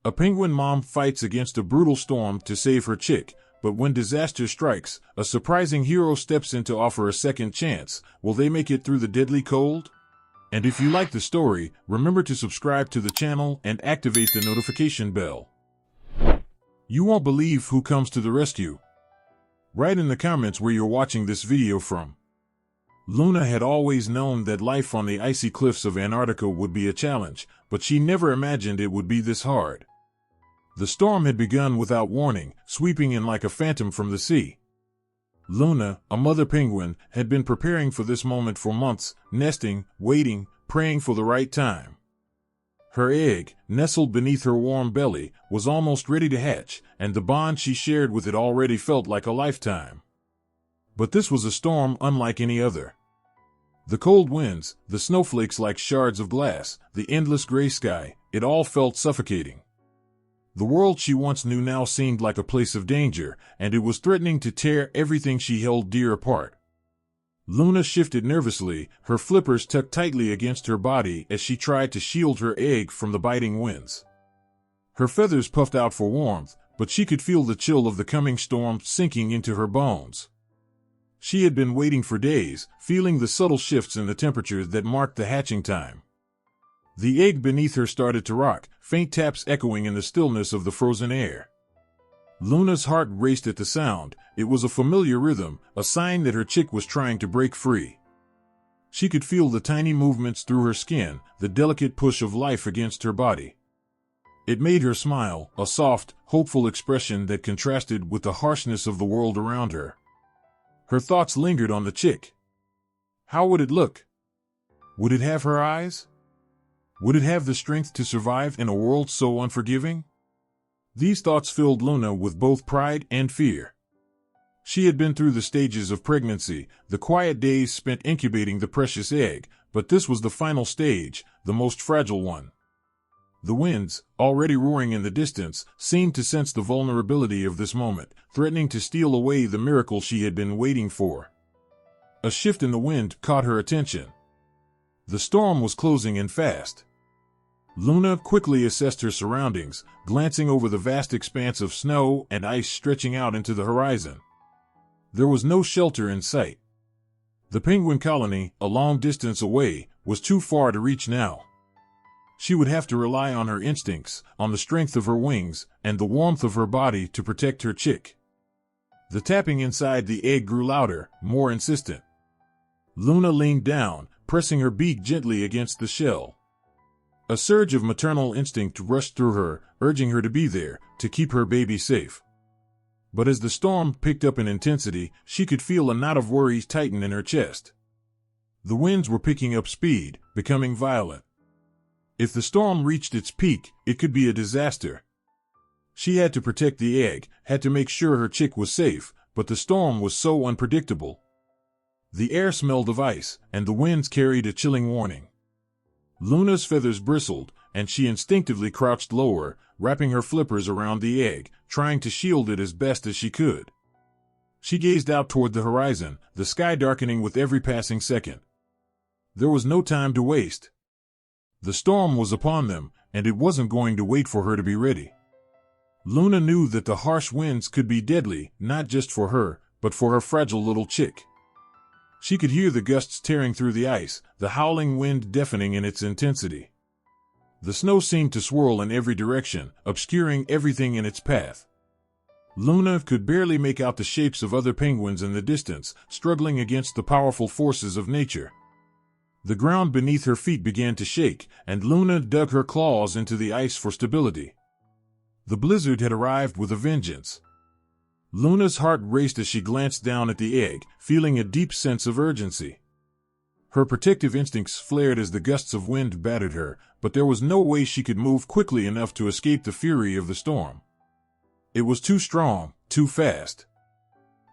A penguin mom fights against a brutal storm to save her chick, but when disaster strikes, a surprising hero steps in to offer a second chance. Will they make it through the deadly cold? And if you like the story, remember to subscribe to the channel and activate the notification bell. You won't believe who comes to the rescue. Write in the comments where you're watching this video from. Luna had always known that life on the icy cliffs of Antarctica would be a challenge, but she never imagined it would be this hard. The storm had begun without warning, sweeping in like a phantom from the sea. Luna, a mother penguin, had been preparing for this moment for months, nesting, waiting, praying for the right time. Her egg, nestled beneath her warm belly, was almost ready to hatch, and the bond she shared with it already felt like a lifetime. But this was a storm unlike any other. The cold winds, the snowflakes like shards of glass, the endless gray sky, it all felt suffocating. The world she once knew now seemed like a place of danger, and it was threatening to tear everything she held dear apart. Luna shifted nervously, her flippers tucked tightly against her body as she tried to shield her egg from the biting winds. Her feathers puffed out for warmth, but she could feel the chill of the coming storm sinking into her bones. She had been waiting for days, feeling the subtle shifts in the temperature that marked the hatching time. The egg beneath her started to rock, faint taps echoing in the stillness of the frozen air. Luna's heart raced at the sound. It was a familiar rhythm, a sign that her chick was trying to break free. She could feel the tiny movements through her skin, the delicate push of life against her body. It made her smile, a soft, hopeful expression that contrasted with the harshness of the world around her. Her thoughts lingered on the chick. How would it look? Would it have her eyes? Would it have the strength to survive in a world so unforgiving? These thoughts filled Luna with both pride and fear. She had been through the stages of pregnancy, the quiet days spent incubating the precious egg, but this was the final stage, the most fragile one. The winds, already roaring in the distance, seemed to sense the vulnerability of this moment, threatening to steal away the miracle she had been waiting for. A shift in the wind caught her attention. The storm was closing in fast. Luna quickly assessed her surroundings, glancing over the vast expanse of snow and ice stretching out into the horizon. There was no shelter in sight. The penguin colony, a long distance away, was too far to reach now. She would have to rely on her instincts, on the strength of her wings, and the warmth of her body to protect her chick. The tapping inside the egg grew louder, more insistent. Luna leaned down, pressing her beak gently against the shell. A surge of maternal instinct rushed through her, urging her to be there, to keep her baby safe. But as the storm picked up in intensity, she could feel a knot of worries tighten in her chest. The winds were picking up speed, becoming violent. If the storm reached its peak, it could be a disaster. She had to protect the egg, had to make sure her chick was safe, but the storm was so unpredictable. The air smelled of ice, and the winds carried a chilling warning. Luna's feathers bristled, and she instinctively crouched lower, wrapping her flippers around the egg, trying to shield it as best as she could. She gazed out toward the horizon, the sky darkening with every passing second. There was no time to waste. The storm was upon them, and it wasn't going to wait for her to be ready. Luna knew that the harsh winds could be deadly, not just for her, but for her fragile little chick. She could hear the gusts tearing through the ice, the howling wind deafening in its intensity. The snow seemed to swirl in every direction, obscuring everything in its path. Luna could barely make out the shapes of other penguins in the distance, struggling against the powerful forces of nature. The ground beneath her feet began to shake, and Luna dug her claws into the ice for stability. The blizzard had arrived with a vengeance. Luna's heart raced as she glanced down at the egg, feeling a deep sense of urgency. Her protective instincts flared as the gusts of wind battered her, but there was no way she could move quickly enough to escape the fury of the storm. It was too strong, too fast.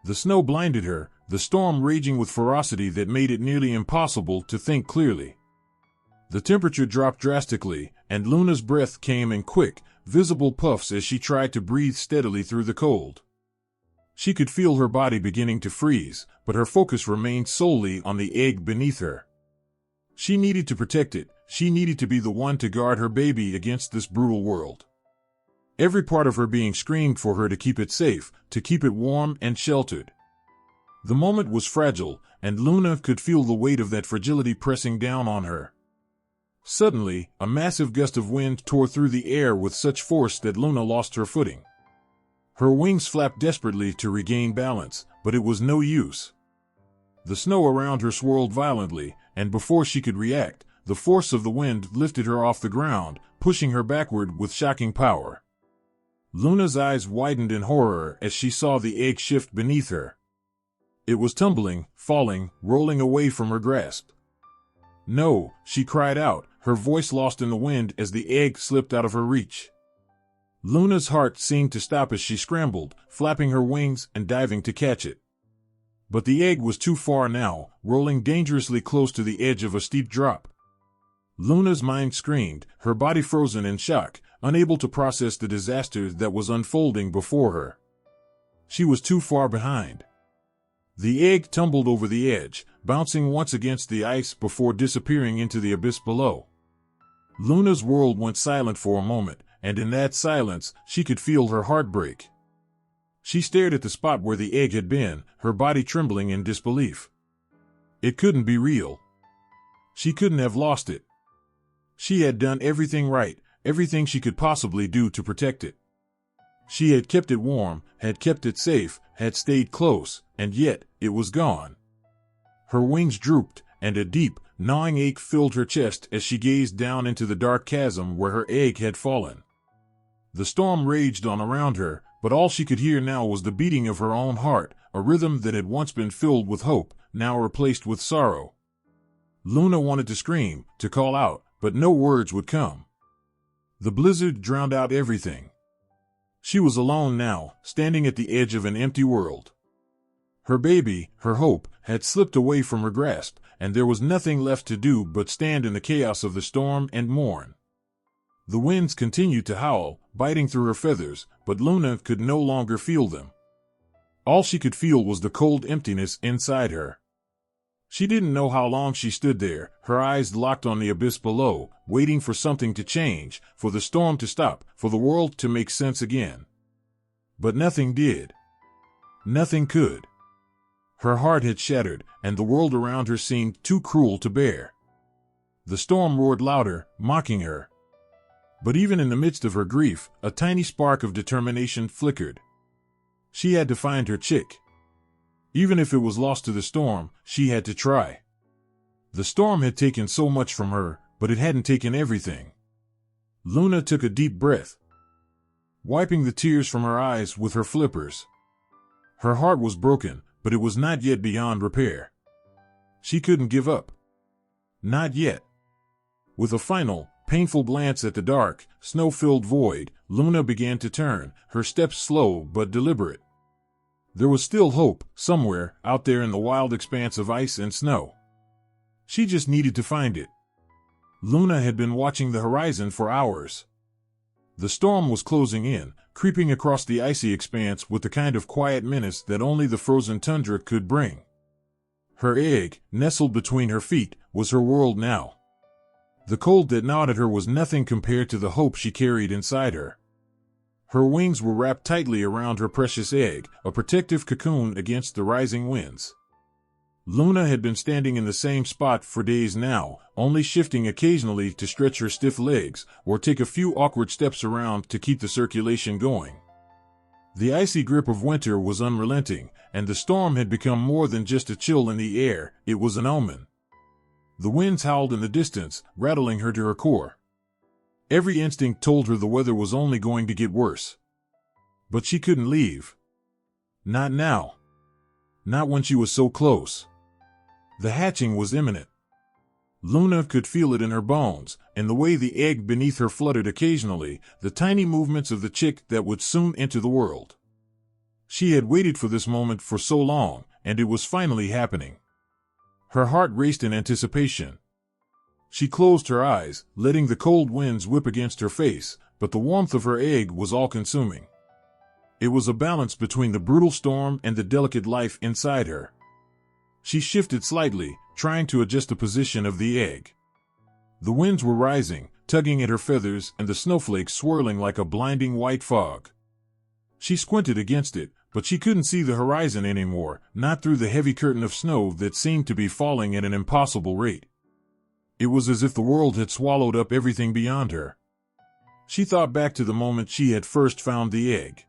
The snow blinded her, the storm raging with ferocity that made it nearly impossible to think clearly. The temperature dropped drastically, and Luna's breath came in quick, visible puffs as she tried to breathe steadily through the cold. She could feel her body beginning to freeze, but her focus remained solely on the egg beneath her. She needed to protect it. She needed to be the one to guard her baby against this brutal world. Every part of her being screamed for her to keep it safe, to keep it warm and sheltered. The moment was fragile, and Luna could feel the weight of that fragility pressing down on her. Suddenly, a massive gust of wind tore through the air with such force that Luna lost her footing. Her wings flapped desperately to regain balance, but it was no use. The snow around her swirled violently, and before she could react, the force of the wind lifted her off the ground, pushing her backward with shocking power. Luna's eyes widened in horror as she saw the egg shift beneath her. It was tumbling, falling, rolling away from her grasp. "No," she cried out, her voice lost in the wind as the egg slipped out of her reach. Luna's heart seemed to stop as she scrambled, flapping her wings and diving to catch it. But the egg was too far now, rolling dangerously close to the edge of a steep drop. Luna's mind screamed, her body frozen in shock, unable to process the disaster that was unfolding before her. She was too far behind. The egg tumbled over the edge, bouncing once against the ice before disappearing into the abyss below. Luna's world went silent for a moment, and in that silence, she could feel her heart break. She stared at the spot where the egg had been, her body trembling in disbelief. It couldn't be real. She couldn't have lost it. She had done everything right, everything she could possibly do to protect it. She had kept it warm, had kept it safe, had stayed close, and yet, it was gone. Her wings drooped, and a deep, gnawing ache filled her chest as she gazed down into the dark chasm where her egg had fallen. The storm raged on around her, but all she could hear now was the beating of her own heart, a rhythm that had once been filled with hope, now replaced with sorrow. Luna wanted to scream, to call out, but no words would come. The blizzard drowned out everything. She was alone now, standing at the edge of an empty world. Her baby, her hope, had slipped away from her grasp, and there was nothing left to do but stand in the chaos of the storm and mourn. The winds continued to howl, biting through her feathers, but Luna could no longer feel them. All she could feel was the cold emptiness inside her. She didn't know how long she stood there, her eyes locked on the abyss below, waiting for something to change, for the storm to stop, for the world to make sense again. But nothing did. Nothing could. Her heart had shattered, and the world around her seemed too cruel to bear. The storm roared louder, mocking her. But even in the midst of her grief, a tiny spark of determination flickered. She had to find her chick. Even if it was lost to the storm, she had to try. The storm had taken so much from her, but it hadn't taken everything. Luna took a deep breath, wiping the tears from her eyes with her flippers. Her heart was broken, but it was not yet beyond repair. She couldn't give up. Not yet. With a final, painful glance at the dark, snow-filled void, Luna began to turn, her steps slow but deliberate. There was still hope, somewhere, out there in the wild expanse of ice and snow. She just needed to find it. Luna had been watching the horizon for hours. The storm was closing in, creeping across the icy expanse with the kind of quiet menace that only the frozen tundra could bring. Her egg, nestled between her feet, was her world now. The cold that gnawed at her was nothing compared to the hope she carried inside her. Her wings were wrapped tightly around her precious egg, a protective cocoon against the rising winds. Luna had been standing in the same spot for days now, only shifting occasionally to stretch her stiff legs, or take a few awkward steps around to keep the circulation going. The icy grip of winter was unrelenting, and the storm had become more than just a chill in the air, it was an omen. The winds howled in the distance, rattling her to her core. Every instinct told her the weather was only going to get worse. But she couldn't leave. Not now. Not when she was so close. The hatching was imminent. Luna could feel it in her bones, and the way the egg beneath her fluttered occasionally, the tiny movements of the chick that would soon enter the world. She had waited for this moment for so long, and it was finally happening. Her heart raced in anticipation. She closed her eyes, letting the cold winds whip against her face, but the warmth of her egg was all-consuming. It was a balance between the brutal storm and the delicate life inside her. She shifted slightly, trying to adjust the position of the egg. The winds were rising, tugging at her feathers and the snowflakes swirling like a blinding white fog. She squinted against it, but she couldn't see the horizon anymore, not through the heavy curtain of snow that seemed to be falling at an impossible rate. It was as if the world had swallowed up everything beyond her. She thought back to the moment she had first found the egg.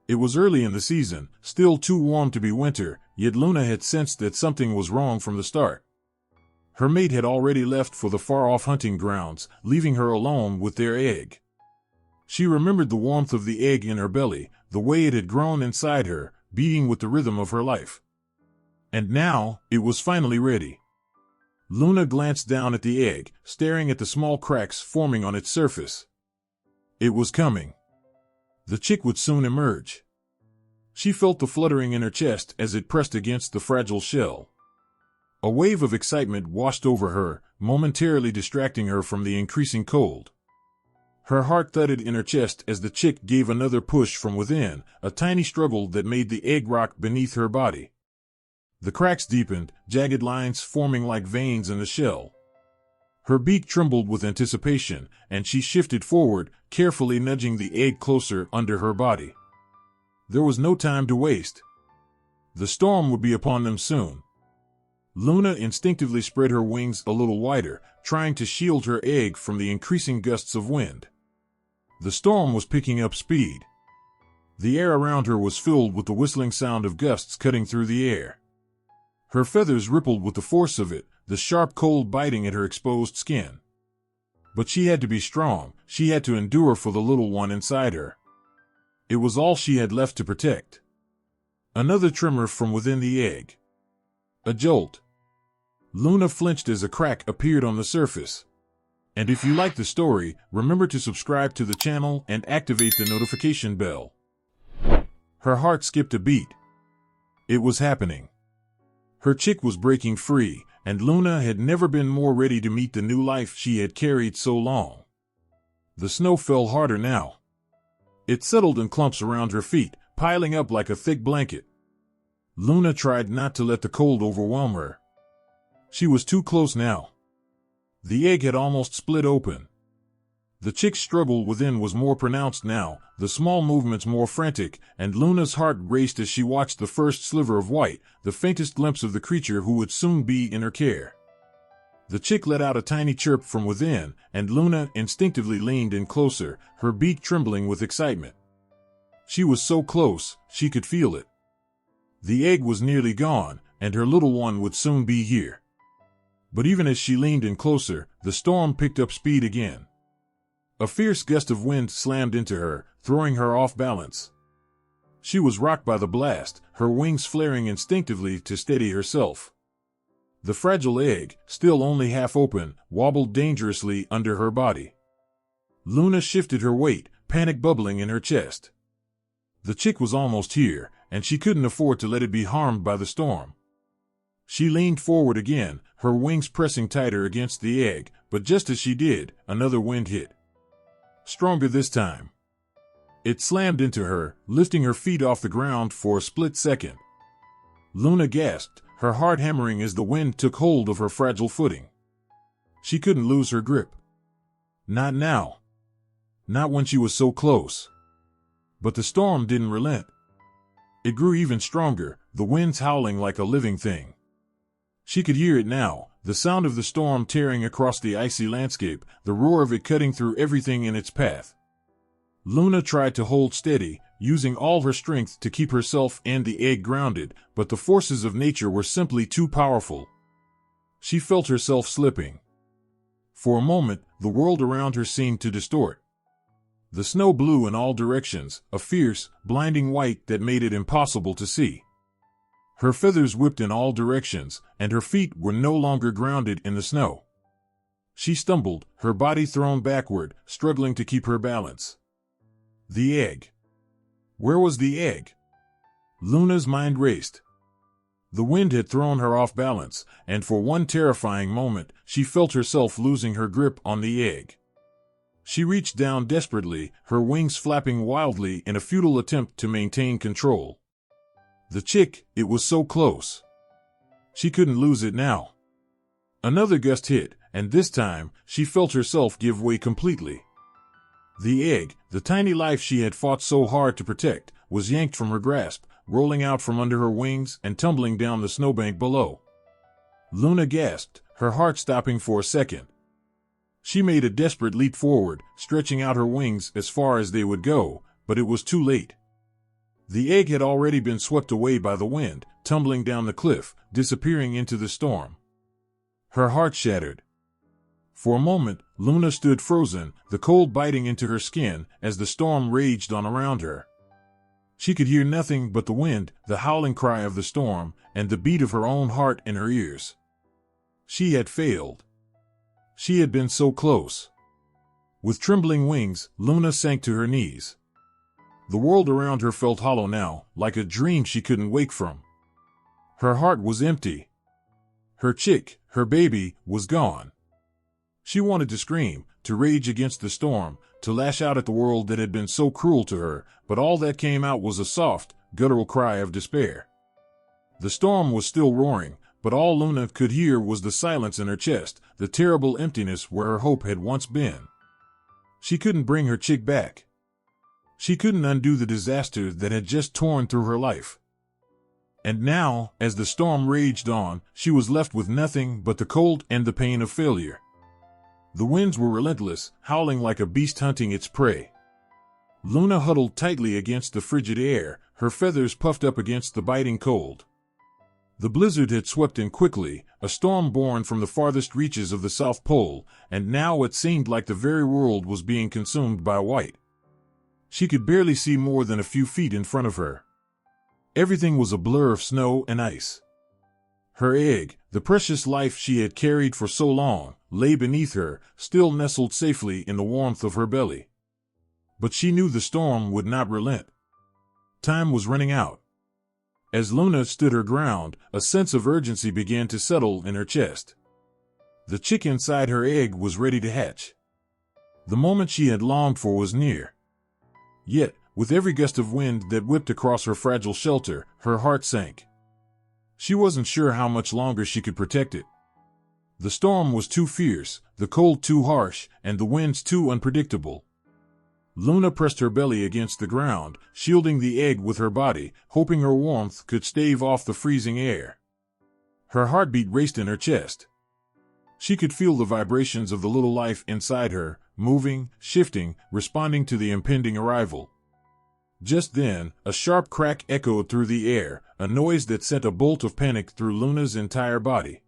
It was early in the season, still too warm to be winter, yet Luna had sensed that something was wrong from the start. Her mate had already left for the far-off hunting grounds, leaving her alone with their egg. She remembered the warmth of the egg in her belly, the way it had grown inside her, beating with the rhythm of her life. And now, it was finally ready. Luna glanced down at the egg, staring at the small cracks forming on its surface. It was coming. The chick would soon emerge. She felt the fluttering in her chest as it pressed against the fragile shell. A wave of excitement washed over her, momentarily distracting her from the increasing cold. Her heart thudded in her chest as the chick gave another push from within, a tiny struggle that made the egg rock beneath her body. The cracks deepened, jagged lines forming like veins in the shell. Her beak trembled with anticipation, and she shifted forward, carefully nudging the egg closer under her body. There was no time to waste. The storm would be upon them soon. Luna instinctively spread her wings a little wider, trying to shield her egg from the increasing gusts of wind. The storm was picking up speed. The air around her was filled with the whistling sound of gusts cutting through the air. Her feathers rippled with the force of it, the sharp cold biting at her exposed skin. But she had to be strong, she had to endure for the little one inside her. It was all she had left to protect. Another tremor from within the egg. A jolt. Luna flinched as a crack appeared on the surface. And if you like the story, remember to subscribe to the channel and activate the notification bell. Her heart skipped a beat. It was happening. Her chick was breaking free, and Luna had never been more ready to meet the new life she had carried so long. The snow fell harder now. It settled in clumps around her feet, piling up like a thick blanket. Luna tried not to let the cold overwhelm her. She was too close now. The egg had almost split open. The chick's struggle within was more pronounced now, the small movements more frantic, and Luna's heart raced as she watched the first sliver of white, the faintest glimpse of the creature who would soon be in her care. The chick let out a tiny chirp from within, and Luna instinctively leaned in closer, her beak trembling with excitement. She was so close, she could feel it. The egg was nearly gone, and her little one would soon be here. But even as she leaned in closer, the storm picked up speed again. A fierce gust of wind slammed into her, throwing her off balance. She was rocked by the blast, her wings flaring instinctively to steady herself. The fragile egg, still only half open, wobbled dangerously under her body. Luna shifted her weight, panic bubbling in her chest. The chick was almost here, and she couldn't afford to let it be harmed by the storm. She leaned forward again, her wings pressing tighter against the egg, but just as she did, another wind hit. Stronger this time. It slammed into her, lifting her feet off the ground for a split second. Luna gasped, her heart hammering as the wind took hold of her fragile footing. She couldn't lose her grip. Not now. Not when she was so close. But the storm didn't relent. It grew even stronger, the winds howling like a living thing. She could hear it now, the sound of the storm tearing across the icy landscape, the roar of it cutting through everything in its path. Luna tried to hold steady, using all her strength to keep herself and the egg grounded, but the forces of nature were simply too powerful. She felt herself slipping. For a moment, the world around her seemed to distort. The snow blew in all directions, a fierce, blinding white that made it impossible to see. Her feathers whipped in all directions, and her feet were no longer grounded in the snow. She stumbled, her body thrown backward, struggling to keep her balance. The egg. Where was the egg? Luna's mind raced. The wind had thrown her off balance, and for one terrifying moment, she felt herself losing her grip on the egg. She reached down desperately, her wings flapping wildly in a futile attempt to maintain control. The chick, it was so close. She couldn't lose it now. Another gust hit, and this time she felt herself give way completely. The egg, the tiny life she had fought so hard to protect, was yanked from her grasp, rolling out from under her wings and tumbling down the snowbank below. Luna gasped, her heart stopping for a second. She made a desperate leap forward, stretching out her wings as far as they would go, but it was too late. The egg had already been swept away by the wind, tumbling down the cliff, disappearing into the storm. Her heart shattered. For a moment, Luna stood frozen, the cold biting into her skin as the storm raged on around her. She could hear nothing but the wind, the howling cry of the storm, and the beat of her own heart in her ears. She had failed. She had been so close. With trembling wings, Luna sank to her knees. The world around her felt hollow now, like a dream she couldn't wake from. Her heart was empty. Her chick, her baby, was gone. She wanted to scream, to rage against the storm, to lash out at the world that had been so cruel to her, but all that came out was a soft, guttural cry of despair. The storm was still roaring, but all Luna could hear was the silence in her chest, the terrible emptiness where her hope had once been. She couldn't bring her chick back. She couldn't undo the disaster that had just torn through her life. And now, as the storm raged on, she was left with nothing but the cold and the pain of failure. The winds were relentless, howling like a beast hunting its prey. Luna huddled tightly against the frigid air, her feathers puffed up against the biting cold. The blizzard had swept in quickly, a storm born from the farthest reaches of the South Pole, and now it seemed like the very world was being consumed by white. She could barely see more than a few feet in front of her. Everything was a blur of snow and ice. Her egg, the precious life she had carried for so long, lay beneath her, still nestled safely in the warmth of her belly. But she knew the storm would not relent. Time was running out. As Luna stood her ground, a sense of urgency began to settle in her chest. The chick inside her egg was ready to hatch. The moment she had longed for was near. Yet, with every gust of wind that whipped across her fragile shelter, her heart sank. She wasn't sure how much longer she could protect it. The storm was too fierce, the cold too harsh, and the winds too unpredictable. Luna pressed her belly against the ground, shielding the egg with her body, hoping her warmth could stave off the freezing air. Her heartbeat raced in her chest. She could feel the vibrations of the little life inside her, moving, shifting, responding to the impending arrival. Just then, a sharp crack echoed through the air, a noise that sent a bolt of panic through Luna's entire body.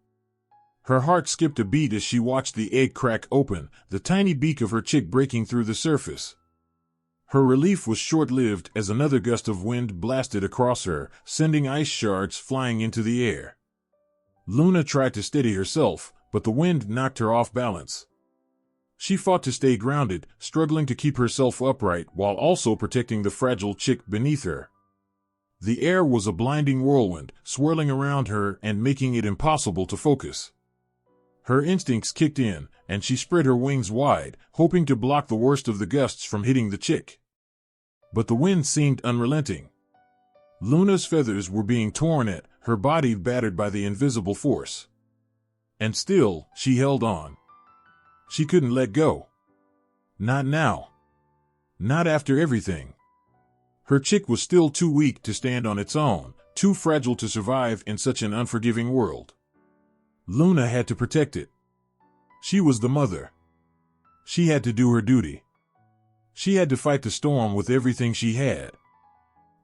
Her heart skipped a beat as she watched the egg crack open, the tiny beak of her chick breaking through the surface. Her relief was short-lived as another gust of wind blasted across her, sending ice shards flying into the air. Luna tried to steady herself, but the wind knocked her off balance. She fought to stay grounded, struggling to keep herself upright while also protecting the fragile chick beneath her. The air was a blinding whirlwind, swirling around her and making it impossible to focus. Her instincts kicked in, and she spread her wings wide, hoping to block the worst of the gusts from hitting the chick. But the wind seemed unrelenting. Luna's feathers were being torn at, her body battered by the invisible force. And still, she held on. She couldn't let go. Not now. Not after everything. Her chick was still too weak to stand on its own, too fragile to survive in such an unforgiving world. Luna had to protect it. She was the mother. She had to do her duty. She had to fight the storm with everything she had.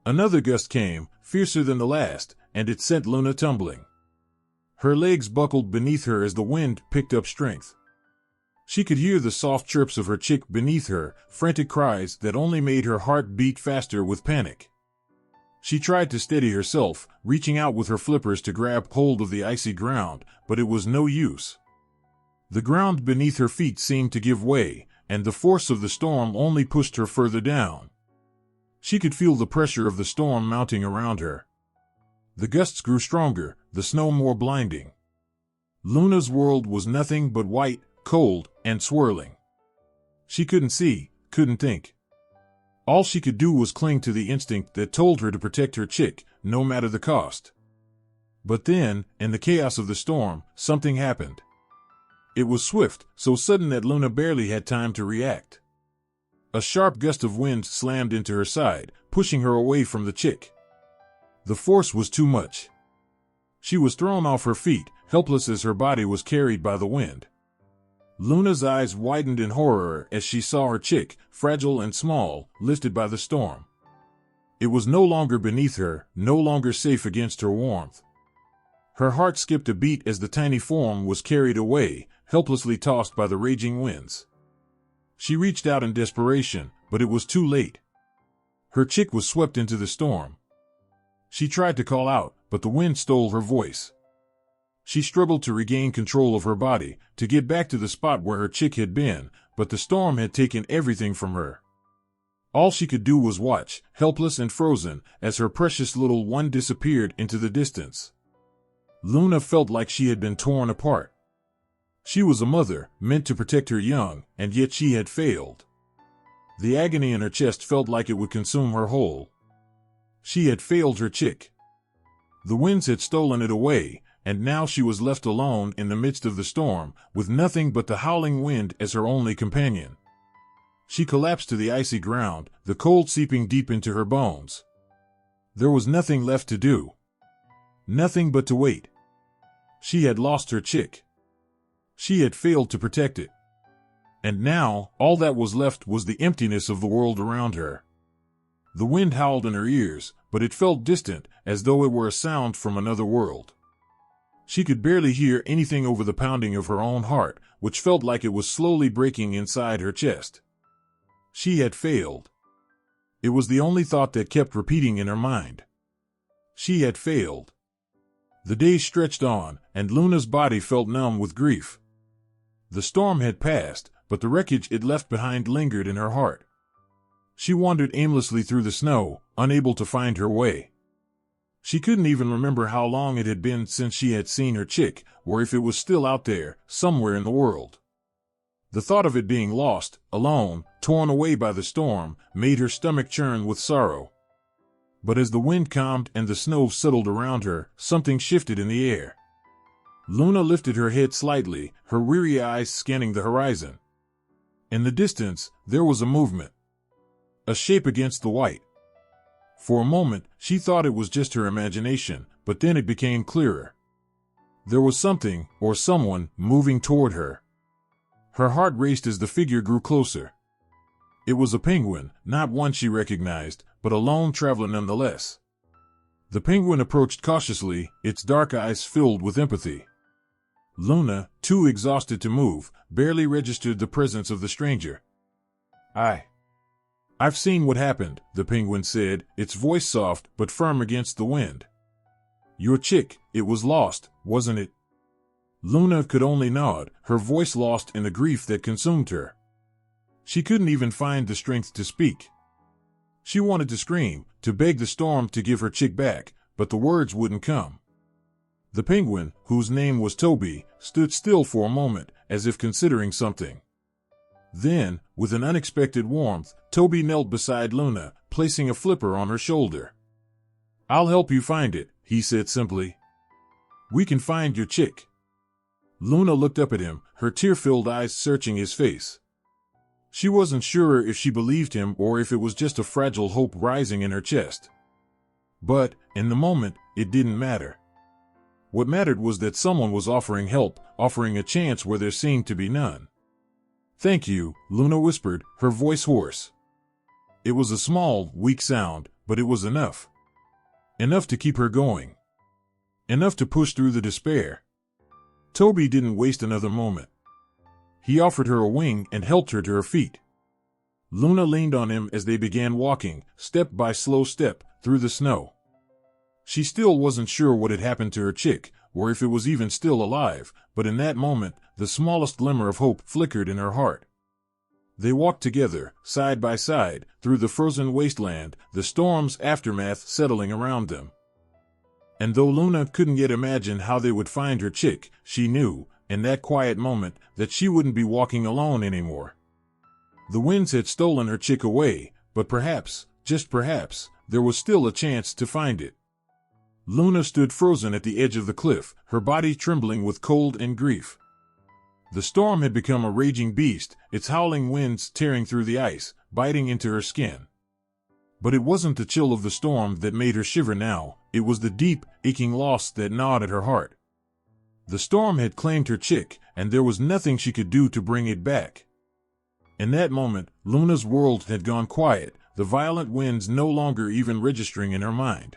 Another gust came, fiercer than the last, and it sent Luna tumbling. Her legs buckled beneath her as the wind picked up strength. She could hear the soft chirps of her chick beneath her, frantic cries that only made her heart beat faster with panic. She tried to steady herself, reaching out with her flippers to grab hold of the icy ground, but it was no use. The ground beneath her feet seemed to give way, and the force of the storm only pushed her further down. She could feel the pressure of the storm mounting around her. The gusts grew stronger, the snow more blinding. Luna's world was nothing but white, cold, and swirling. She couldn't see, couldn't think. All she could do was cling to the instinct that told her to protect her chick, no matter the cost. But then, in the chaos of the storm, something happened. It was swift, so sudden that Luna barely had time to react. A sharp gust of wind slammed into her side, pushing her away from the chick. The force was too much. She was thrown off her feet, helpless as her body was carried by the wind. Luna's eyes widened in horror as she saw her chick, fragile and small, lifted by the storm. It was no longer beneath her, no longer safe against her warmth. Her heart skipped a beat as the tiny form was carried away, helplessly tossed by the raging winds. She reached out in desperation, but it was too late. Her chick was swept into the storm. She tried to call out, but the wind stole her voice. She struggled to regain control of her body, to get back to the spot where her chick had been, but the storm had taken everything from her. All she could do was watch, helpless and frozen, as her precious little one disappeared into the distance. Luna felt like she had been torn apart. She was a mother, meant to protect her young, and yet she had failed. The agony in her chest felt like it would consume her whole. She had failed her chick. The winds had stolen it away, and now she was left alone in the midst of the storm, with nothing but the howling wind as her only companion. She collapsed to the icy ground, the cold seeping deep into her bones. There was nothing left to do. Nothing but to wait. She had lost her chick. She had failed to protect it. And now, all that was left was the emptiness of the world around her. The wind howled in her ears, but it felt distant, as though it were a sound from another world. She could barely hear anything over the pounding of her own heart, which felt like it was slowly breaking inside her chest. She had failed. It was the only thought that kept repeating in her mind. She had failed. The days stretched on, and Luna's body felt numb with grief. The storm had passed, but the wreckage it left behind lingered in her heart. She wandered aimlessly through the snow, unable to find her way. She couldn't even remember how long it had been since she had seen her chick, or if it was still out there, somewhere in the world. The thought of it being lost, alone, torn away by the storm, made her stomach churn with sorrow. But as the wind calmed and the snow settled around her, something shifted in the air. Luna lifted her head slightly, her weary eyes scanning the horizon. In the distance, there was a movement. A shape against the white. For a moment, she thought it was just her imagination, but then it became clearer. There was something, or someone, moving toward her. Her heart raced as the figure grew closer. It was a penguin, not one she recognized, but a lone traveler nonetheless. The penguin approached cautiously, its dark eyes filled with empathy. Luna, too exhausted to move, barely registered the presence of the stranger. I've seen what happened, the penguin said, its voice soft but firm against the wind. Your chick, it was lost, wasn't it? Luna could only nod, her voice lost in the grief that consumed her. She couldn't even find the strength to speak. She wanted to scream, to beg the storm to give her chick back, but the words wouldn't come. The penguin, whose name was Toby, stood still for a moment, as if considering something. Then, with an unexpected warmth, Toby knelt beside Luna, placing a flipper on her shoulder. I'll help you find it, he said simply. We can find your chick. Luna looked up at him, her tear-filled eyes searching his face. She wasn't sure if she believed him or if it was just a fragile hope rising in her chest. But, in the moment, it didn't matter. What mattered was that someone was offering help, offering a chance where there seemed to be none. Thank you, Luna whispered, her voice hoarse. It was a small, weak sound, but it was enough. Enough to keep her going. Enough to push through the despair. Toby didn't waste another moment. He offered her a wing and helped her to her feet. Luna leaned on him as they began walking, step by slow step, through the snow. She still wasn't sure what had happened to her chick, or if it was even still alive, but in that moment, the smallest glimmer of hope flickered in her heart. They walked together, side by side, through the frozen wasteland, the storm's aftermath settling around them. And though Luna couldn't yet imagine how they would find her chick, she knew, in that quiet moment, that she wouldn't be walking alone anymore. The winds had stolen her chick away, but perhaps, just perhaps, there was still a chance to find it. Luna stood frozen at the edge of the cliff, her body trembling with cold and grief. The storm had become a raging beast, its howling winds tearing through the ice, biting into her skin. But it wasn't the chill of the storm that made her shiver now, it was the deep, aching loss that gnawed at her heart. The storm had claimed her chick, and there was nothing she could do to bring it back. In that moment, Luna's world had gone quiet, the violent winds no longer even registering in her mind.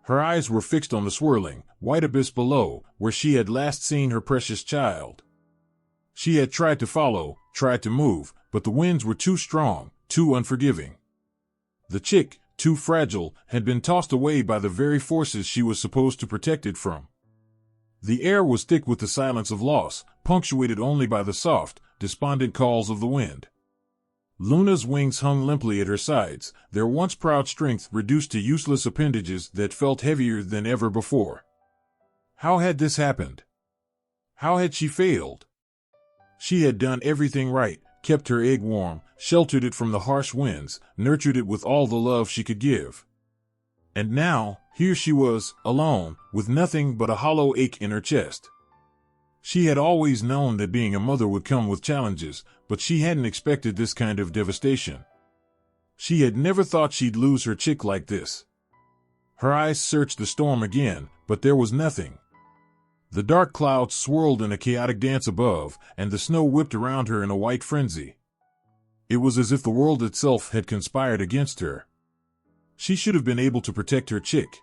Her eyes were fixed on the swirling, white abyss below, where she had last seen her precious child. She had tried to follow, tried to move, but the winds were too strong, too unforgiving. The chick, too fragile, had been tossed away by the very forces she was supposed to protect it from. The air was thick with the silence of loss, punctuated only by the soft, despondent calls of the wind. Luna's wings hung limply at her sides, their once proud strength reduced to useless appendages that felt heavier than ever before. How had this happened? How had she failed? She had done everything right, kept her egg warm, sheltered it from the harsh winds, nurtured it with all the love she could give. And now, here she was, alone, with nothing but a hollow ache in her chest. She had always known that being a mother would come with challenges, but she hadn't expected this kind of devastation. She had never thought she'd lose her chick like this. Her eyes searched the storm again, but there was nothing. The dark clouds swirled in a chaotic dance above, and the snow whipped around her in a white frenzy. It was as if the world itself had conspired against her. She should have been able to protect her chick.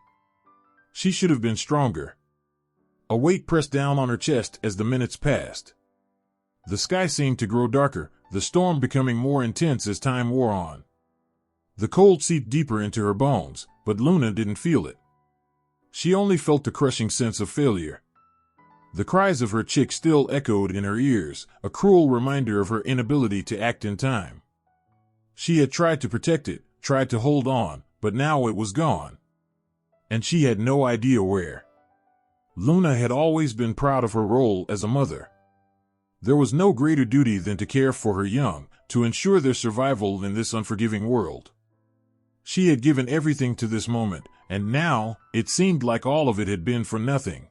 She should have been stronger. A weight pressed down on her chest as the minutes passed. The sky seemed to grow darker, the storm becoming more intense as time wore on. The cold seeped deeper into her bones, but Luna didn't feel it. She only felt the crushing sense of failure. The cries of her chick still echoed in her ears, a cruel reminder of her inability to act in time. She had tried to protect it, tried to hold on, but now it was gone. And she had no idea where. Luna had always been proud of her role as a mother. There was no greater duty than to care for her young, to ensure their survival in this unforgiving world. She had given everything to this moment, and now, it seemed like all of it had been for nothing.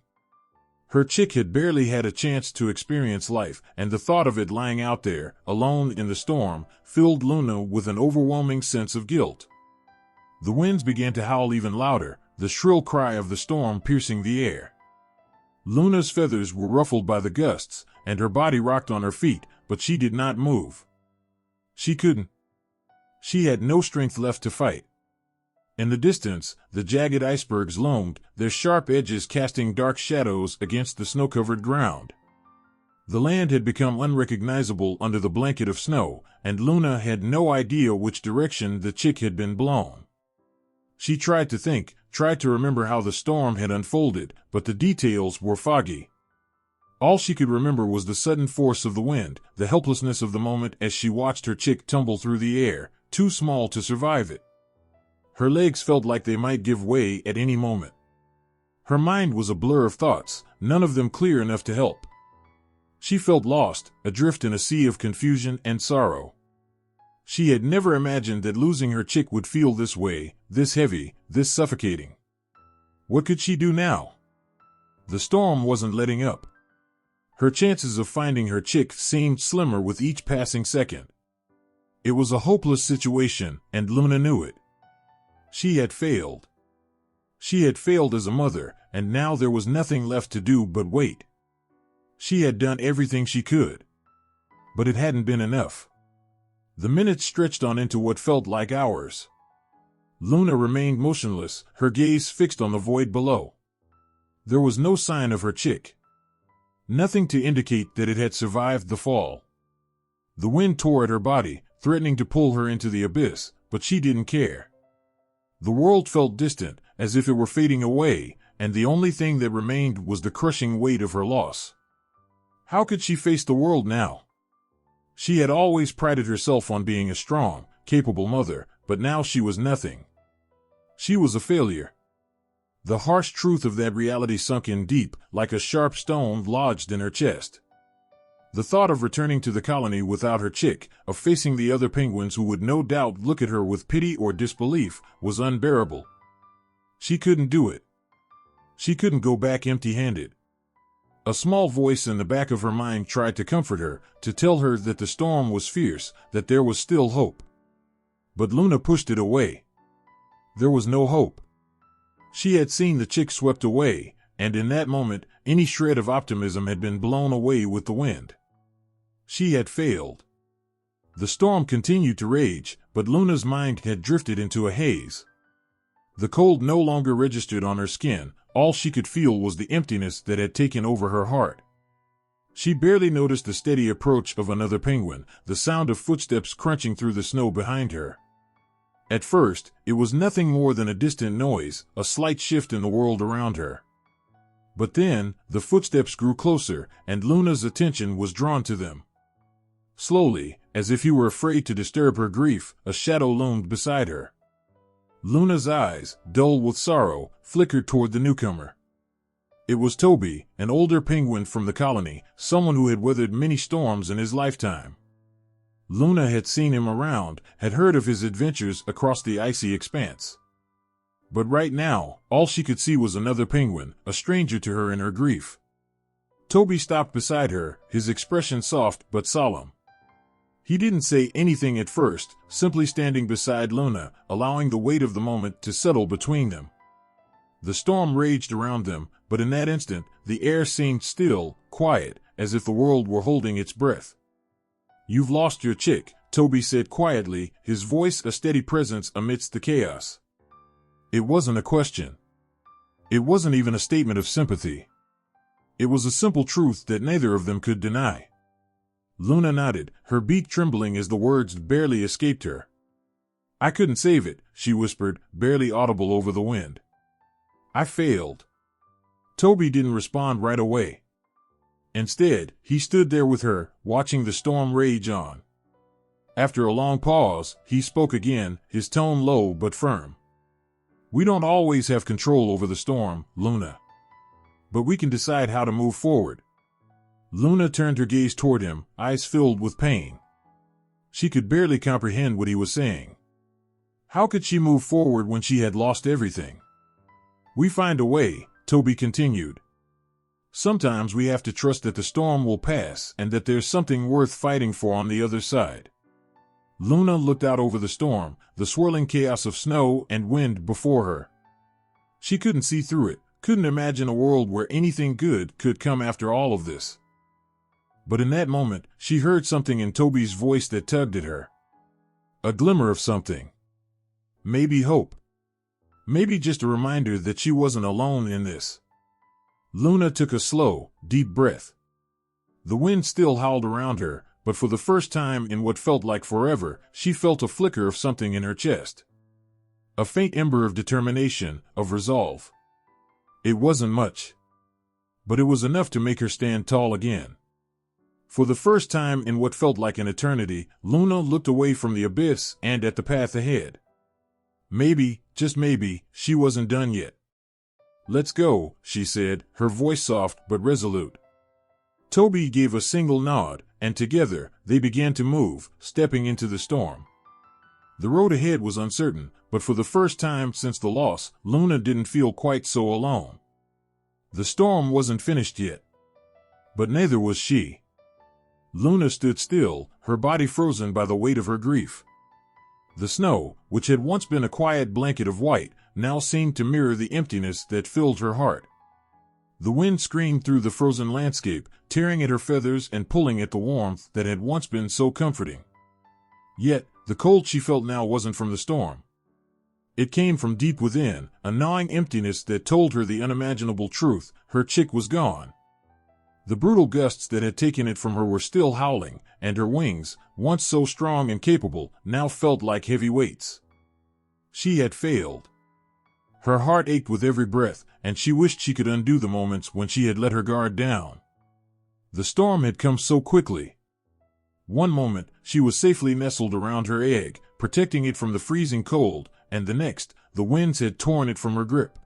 Her chick had barely had a chance to experience life, and the thought of it lying out there, alone in the storm, filled Luna with an overwhelming sense of guilt. The winds began to howl even louder, the shrill cry of the storm piercing the air. Luna's feathers were ruffled by the gusts, and her body rocked on her feet, but she did not move. She couldn't. She had no strength left to fight. In the distance, the jagged icebergs loomed, their sharp edges casting dark shadows against the snow-covered ground. The land had become unrecognizable under the blanket of snow, and Luna had no idea which direction the chick had been blown. She tried to think, tried to remember how the storm had unfolded, but the details were foggy. All she could remember was the sudden force of the wind, the helplessness of the moment as she watched her chick tumble through the air, too small to survive it. Her legs felt like they might give way at any moment. Her mind was a blur of thoughts, none of them clear enough to help. She felt lost, adrift in a sea of confusion and sorrow. She had never imagined that losing her chick would feel this way, this heavy, this suffocating. What could she do now? The storm wasn't letting up. Her chances of finding her chick seemed slimmer with each passing second. It was a hopeless situation, and Luna knew it. She had failed. She had failed as a mother, and now there was nothing left to do but wait. She had done everything she could. But it hadn't been enough. The minutes stretched on into what felt like hours. Luna remained motionless, her gaze fixed on the void below. There was no sign of her chick. Nothing to indicate that it had survived the fall. The wind tore at her body, threatening to pull her into the abyss, but she didn't care. The world felt distant, as if it were fading away, and the only thing that remained was the crushing weight of her loss. How could she face the world now? She had always prided herself on being a strong, capable mother, but now she was nothing. She was a failure. The harsh truth of that reality sunk in deep, like a sharp stone lodged in her chest. The thought of returning to the colony without her chick, of facing the other penguins who would no doubt look at her with pity or disbelief, was unbearable. She couldn't do it. She couldn't go back empty-handed. A small voice in the back of her mind tried to comfort her, to tell her that the storm was fierce, that there was still hope. But Luna pushed it away. There was no hope. She had seen the chick swept away, and in that moment, any shred of optimism had been blown away with the wind. She had failed. The storm continued to rage, but Luna's mind had drifted into a haze. The cold no longer registered on her skin. All she could feel was the emptiness that had taken over her heart. She barely noticed the steady approach of another penguin, the sound of footsteps crunching through the snow behind her. At first, it was nothing more than a distant noise, a slight shift in the world around her. But then, the footsteps grew closer, and Luna's attention was drawn to them. Slowly, as if he were afraid to disturb her grief, a shadow loomed beside her. Luna's eyes, dull with sorrow, flickered toward the newcomer. It was Toby, an older penguin from the colony, someone who had weathered many storms in his lifetime. Luna had seen him around, had heard of his adventures across the icy expanse. But right now, all she could see was another penguin, a stranger to her in her grief. Toby stopped beside her, his expression soft but solemn. He didn't say anything at first, simply standing beside Luna, allowing the weight of the moment to settle between them. The storm raged around them, but in that instant, the air seemed still, quiet, as if the world were holding its breath. "You've lost your chick," Toby said quietly, his voice a steady presence amidst the chaos. It wasn't a question. It wasn't even a statement of sympathy. It was a simple truth that neither of them could deny. Luna nodded, her beak trembling as the words barely escaped her. "I couldn't save it," she whispered, barely audible over the wind. "I failed." Toby didn't respond right away. Instead, he stood there with her, watching the storm rage on. After a long pause, he spoke again, his tone low but firm. "We don't always have control over the storm, Luna. But we can decide how to move forward." Luna turned her gaze toward him, eyes filled with pain. She could barely comprehend what he was saying. How could she move forward when she had lost everything? "We find a way," Toby continued. "Sometimes we have to trust that the storm will pass and that there's something worth fighting for on the other side." Luna looked out over the storm, the swirling chaos of snow and wind before her. She couldn't see through it, couldn't imagine a world where anything good could come after all of this. But in that moment, she heard something in Toby's voice that tugged at her. A glimmer of something. Maybe hope. Maybe just a reminder that she wasn't alone in this. Luna took a slow, deep breath. The wind still howled around her, but for the first time in what felt like forever, she felt a flicker of something in her chest. A faint ember of determination, of resolve. It wasn't much. But it was enough to make her stand tall again. For the first time in what felt like an eternity, Luna looked away from the abyss and at the path ahead. Maybe, just maybe, she wasn't done yet. "Let's go," she said, her voice soft but resolute. Toby gave a single nod, and together, they began to move, stepping into the storm. The road ahead was uncertain, but for the first time since the loss, Luna didn't feel quite so alone. The storm wasn't finished yet. But neither was she. Luna stood still, her body frozen by the weight of her grief. The snow, which had once been a quiet blanket of white, now seemed to mirror the emptiness that filled her heart. The wind screamed through the frozen landscape, tearing at her feathers and pulling at the warmth that had once been so comforting. Yet, the cold she felt now wasn't from the storm. It came from deep within, a gnawing emptiness that told her the unimaginable truth: her chick was gone. The brutal gusts that had taken it from her were still howling, and her wings, once so strong and capable, now felt like heavy weights. She had failed. Her heart ached with every breath, and she wished she could undo the moments when she had let her guard down. The storm had come so quickly. One moment, she was safely nestled around her egg, protecting it from the freezing cold, and the next, the winds had torn it from her grip.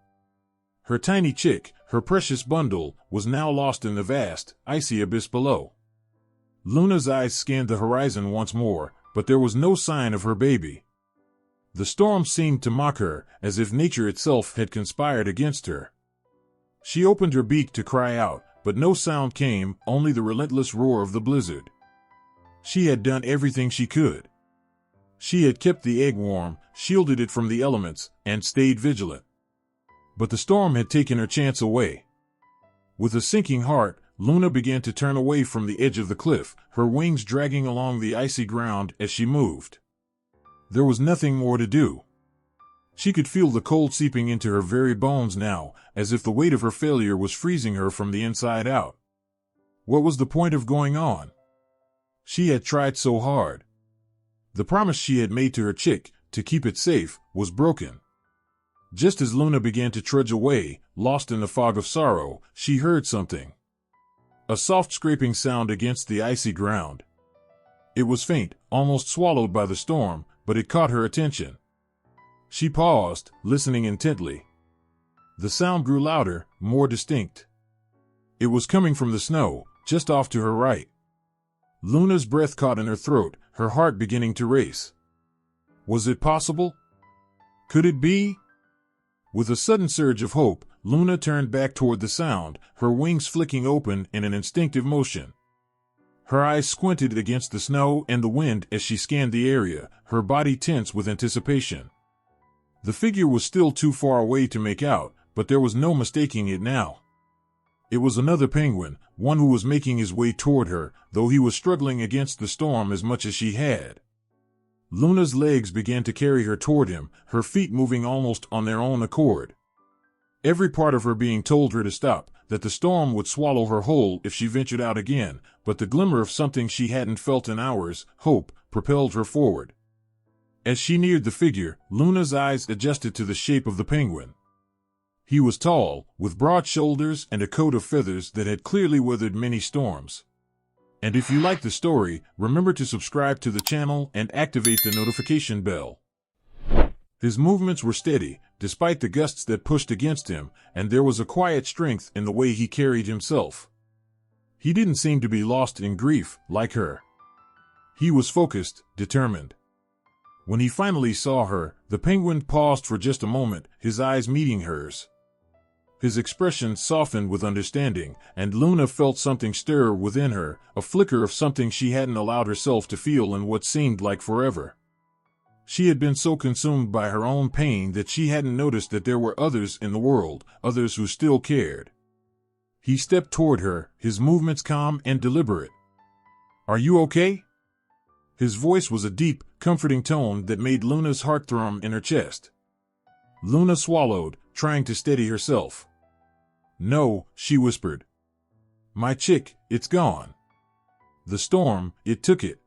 Her tiny chick, her precious bundle, was now lost in the vast, icy abyss below. Luna's eyes scanned the horizon once more, but there was no sign of her baby. The storm seemed to mock her, as if nature itself had conspired against her. She opened her beak to cry out, but no sound came, only the relentless roar of the blizzard. She had done everything she could. She had kept the egg warm, shielded it from the elements, and stayed vigilant. But the storm had taken her chance away. With a sinking heart, Luna began to turn away from the edge of the cliff, her wings dragging along the icy ground as she moved. There was nothing more to do. She could feel the cold seeping into her very bones now, as if the weight of her failure was freezing her from the inside out. What was the point of going on? She had tried so hard. The promise she had made to her chick, to keep it safe, was broken. Just as Luna began to trudge away, lost in the fog of sorrow, she heard something. A soft scraping sound against the icy ground. It was faint, almost swallowed by the storm, but it caught her attention. She paused, listening intently. The sound grew louder, more distinct. It was coming from the snow, just off to her right. Luna's breath caught in her throat, her heart beginning to race. Was it possible? Could it be? With a sudden surge of hope, Luna turned back toward the sound, her wings flicking open in an instinctive motion. Her eyes squinted against the snow and the wind as she scanned the area, her body tense with anticipation. The figure was still too far away to make out, but there was no mistaking it now. It was another penguin, one who was making his way toward her, though he was struggling against the storm as much as she had. Luna's legs began to carry her toward him, her feet moving almost on their own accord. Every part of her being told her to stop, that the storm would swallow her whole if she ventured out again, but the glimmer of something she hadn't felt in hours, hope, propelled her forward. As she neared the figure, Luna's eyes adjusted to the shape of the penguin. He was tall, with broad shoulders and a coat of feathers that had clearly weathered many storms. And if you like the story, remember to subscribe to the channel and activate the notification bell. His movements were steady, despite the gusts that pushed against him, and there was a quiet strength in the way he carried himself. He didn't seem to be lost in grief, like her. He was focused, determined. When he finally saw her, the penguin paused for just a moment, his eyes meeting hers. His expression softened with understanding, and Luna felt something stir within her, a flicker of something she hadn't allowed herself to feel in what seemed like forever. She had been so consumed by her own pain that she hadn't noticed that there were others in the world, others who still cared. He stepped toward her, his movements calm and deliberate. "Are you okay?" His voice was a deep, comforting tone that made Luna's heart thrum in her chest. Luna swallowed, trying to steady herself. "No," she whispered. "My chick, it's gone. The storm, it took it."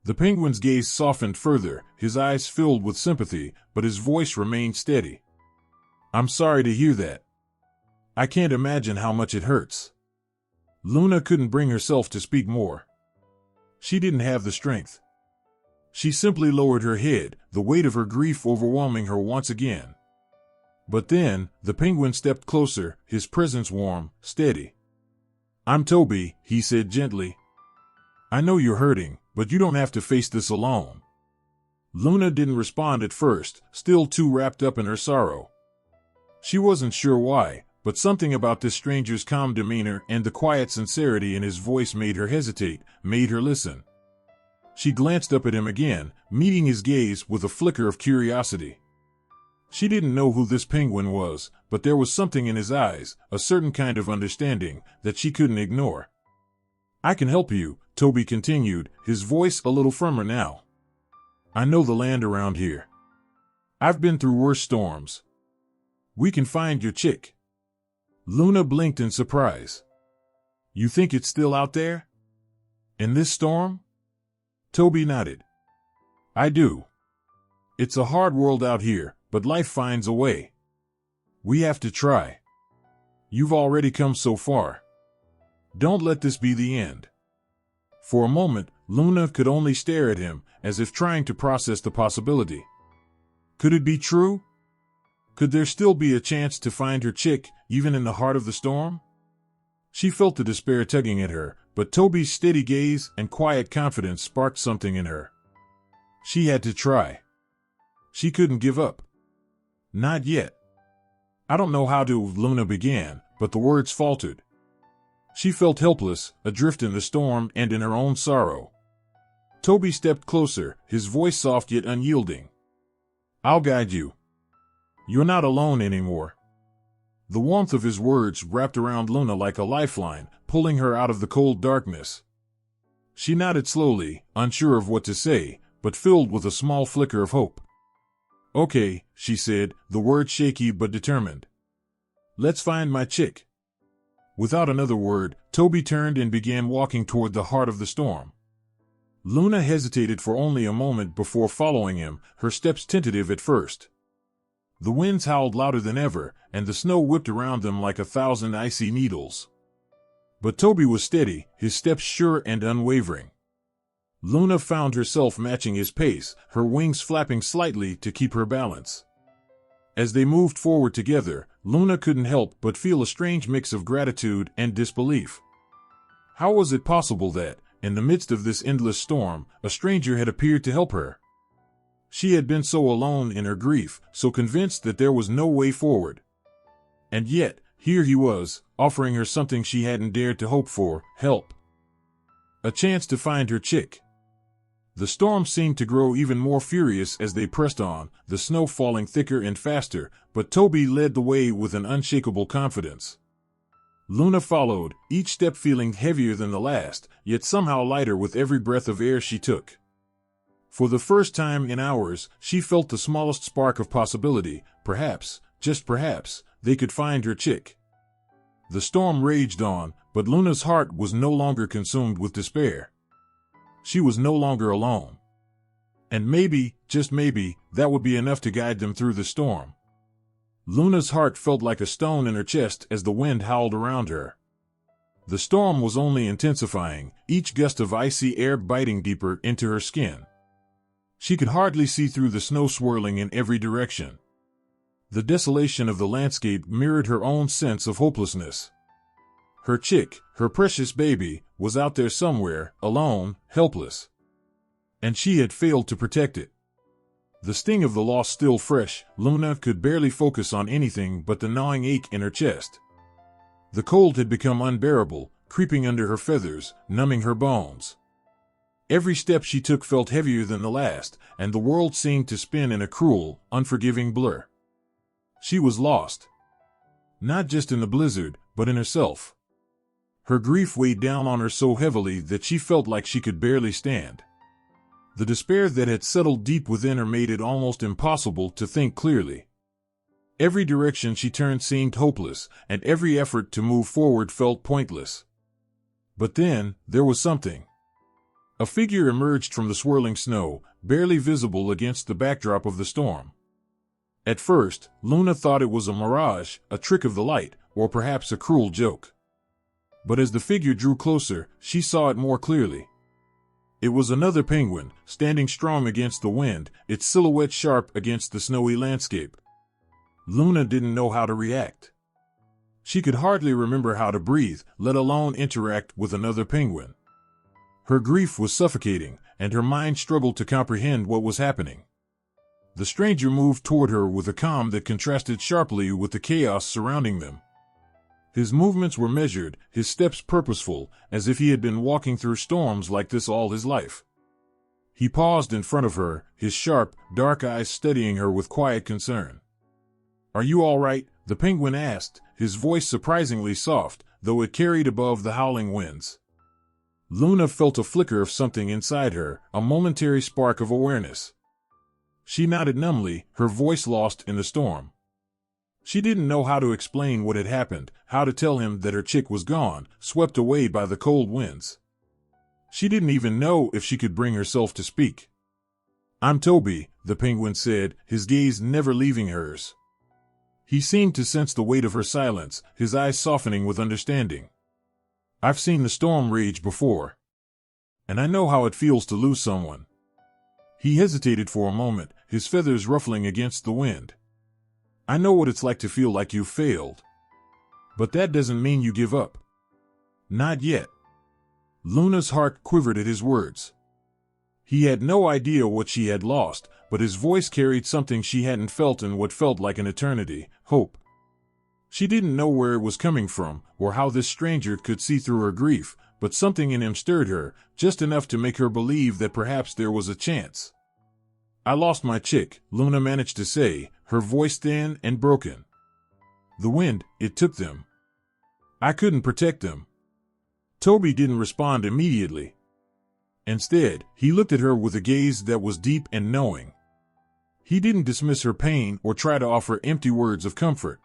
The penguin's gaze softened further, his eyes filled with sympathy, but his voice remained steady. "I'm sorry to hear that. I can't imagine how much it hurts." Luna couldn't bring herself to speak more. She didn't have the strength. She simply lowered her head, the weight of her grief overwhelming her once again. But then, the penguin stepped closer, his presence warm, steady. "I'm Toby," he said gently. "I know you're hurting, but you don't have to face this alone." Luna didn't respond at first, still too wrapped up in her sorrow. She wasn't sure why, but something about this stranger's calm demeanor and the quiet sincerity in his voice made her hesitate, made her listen. She glanced up at him again, meeting his gaze with a flicker of curiosity. She didn't know who this penguin was, but there was something in his eyes, a certain kind of understanding, that she couldn't ignore. "I can help you," Toby continued, his voice a little firmer now. "I know the land around here. I've been through worse storms. We can find your chick." Luna blinked in surprise. "You think it's still out there? In this storm?" Toby nodded. "I do. It's a hard world out here, but life finds a way. We have to try. You've already come so far. Don't let this be the end." For a moment, Luna could only stare at him, as if trying to process the possibility. Could it be true? Could there still be a chance to find her chick, even in the heart of the storm? She felt the despair tugging at her, but Toby's steady gaze and quiet confidence sparked something in her. She had to try. She couldn't give up. Not yet. "I don't know how to," Luna began, but the words faltered. She felt helpless, adrift in the storm and in her own sorrow. Toby stepped closer, his voice soft yet unyielding. "I'll guide you. You're not alone anymore." The warmth of his words wrapped around Luna like a lifeline, pulling her out of the cold darkness. She nodded slowly, unsure of what to say, but filled with a small flicker of hope. "Okay," she said, the words shaky but determined. "Let's find my chick." Without another word, Toby turned and began walking toward the heart of the storm. Luna hesitated for only a moment before following him, her steps tentative at first. The winds howled louder than ever, and the snow whipped around them like 1,000 icy needles. But Toby was steady, his steps sure and unwavering. Luna found herself matching his pace, her wings flapping slightly to keep her balance. As they moved forward together, Luna couldn't help but feel a strange mix of gratitude and disbelief. How was it possible that, in the midst of this endless storm, a stranger had appeared to help her? She had been so alone in her grief, so convinced that there was no way forward. And yet, here he was, offering her something she hadn't dared to hope for, help. A chance to find her chick. The storm seemed to grow even more furious as they pressed on, the snow falling thicker and faster, but Toby led the way with an unshakable confidence. Luna followed, each step feeling heavier than the last, yet somehow lighter with every breath of air she took. For the first time in hours, she felt the smallest spark of possibility. Perhaps, just perhaps, they could find her chick. The storm raged on, but Luna's heart was no longer consumed with despair. She was no longer alone. And maybe, just maybe, that would be enough to guide them through the storm. Luna's heart felt like a stone in her chest as the wind howled around her. The storm was only intensifying, each gust of icy air biting deeper into her skin. She could hardly see through the snow swirling in every direction. The desolation of the landscape mirrored her own sense of hopelessness. Her chick, her precious baby, was out there somewhere, alone, helpless. And she had failed to protect it. The sting of the loss still fresh, Luna could barely focus on anything but the gnawing ache in her chest. The cold had become unbearable, creeping under her feathers, numbing her bones. Every step she took felt heavier than the last, and the world seemed to spin in a cruel, unforgiving blur. She was lost. Not just in the blizzard, but in herself. Her grief weighed down on her so heavily that she felt like she could barely stand. The despair that had settled deep within her made it almost impossible to think clearly. Every direction she turned seemed hopeless, and every effort to move forward felt pointless. But then, there was something. A figure emerged from the swirling snow, barely visible against the backdrop of the storm. At first, Luna thought it was a mirage, a trick of the light, or perhaps a cruel joke. But as the figure drew closer, she saw it more clearly. It was another penguin, standing strong against the wind, its silhouette sharp against the snowy landscape. Luna didn't know how to react. She could hardly remember how to breathe, let alone interact with another penguin. Her grief was suffocating, and her mind struggled to comprehend what was happening. The stranger moved toward her with a calm that contrasted sharply with the chaos surrounding them. His movements were measured, his steps purposeful, as if he had been walking through storms like this all his life. He paused in front of her, his sharp, dark eyes studying her with quiet concern. "Are you all right?" the penguin asked, his voice surprisingly soft, though it carried above the howling winds. Luna felt a flicker of something inside her, a momentary spark of awareness. She nodded numbly, her voice lost in the storm. She didn't know how to explain what had happened, how to tell him that her chick was gone, swept away by the cold winds. She didn't even know if she could bring herself to speak. "I'm Toby," the penguin said, his gaze never leaving hers. He seemed to sense the weight of her silence, his eyes softening with understanding. "I've seen the storm rage before. And I know how it feels to lose someone." He hesitated for a moment, his feathers ruffling against the wind. "I know what it's like to feel like you've failed. But that doesn't mean you give up. Not yet." Luna's heart quivered at his words. He had no idea what she had lost, but his voice carried something she hadn't felt in what felt like an eternity: hope. She didn't know where it was coming from or how this stranger could see through her grief, but something in him stirred her, just enough to make her believe that perhaps there was a chance. "I lost my chick," Luna managed to say, her voice thin and broken. "The wind, it took them. I couldn't protect them." Toby didn't respond immediately. Instead, he looked at her with a gaze that was deep and knowing. He didn't dismiss her pain or try to offer empty words of comfort.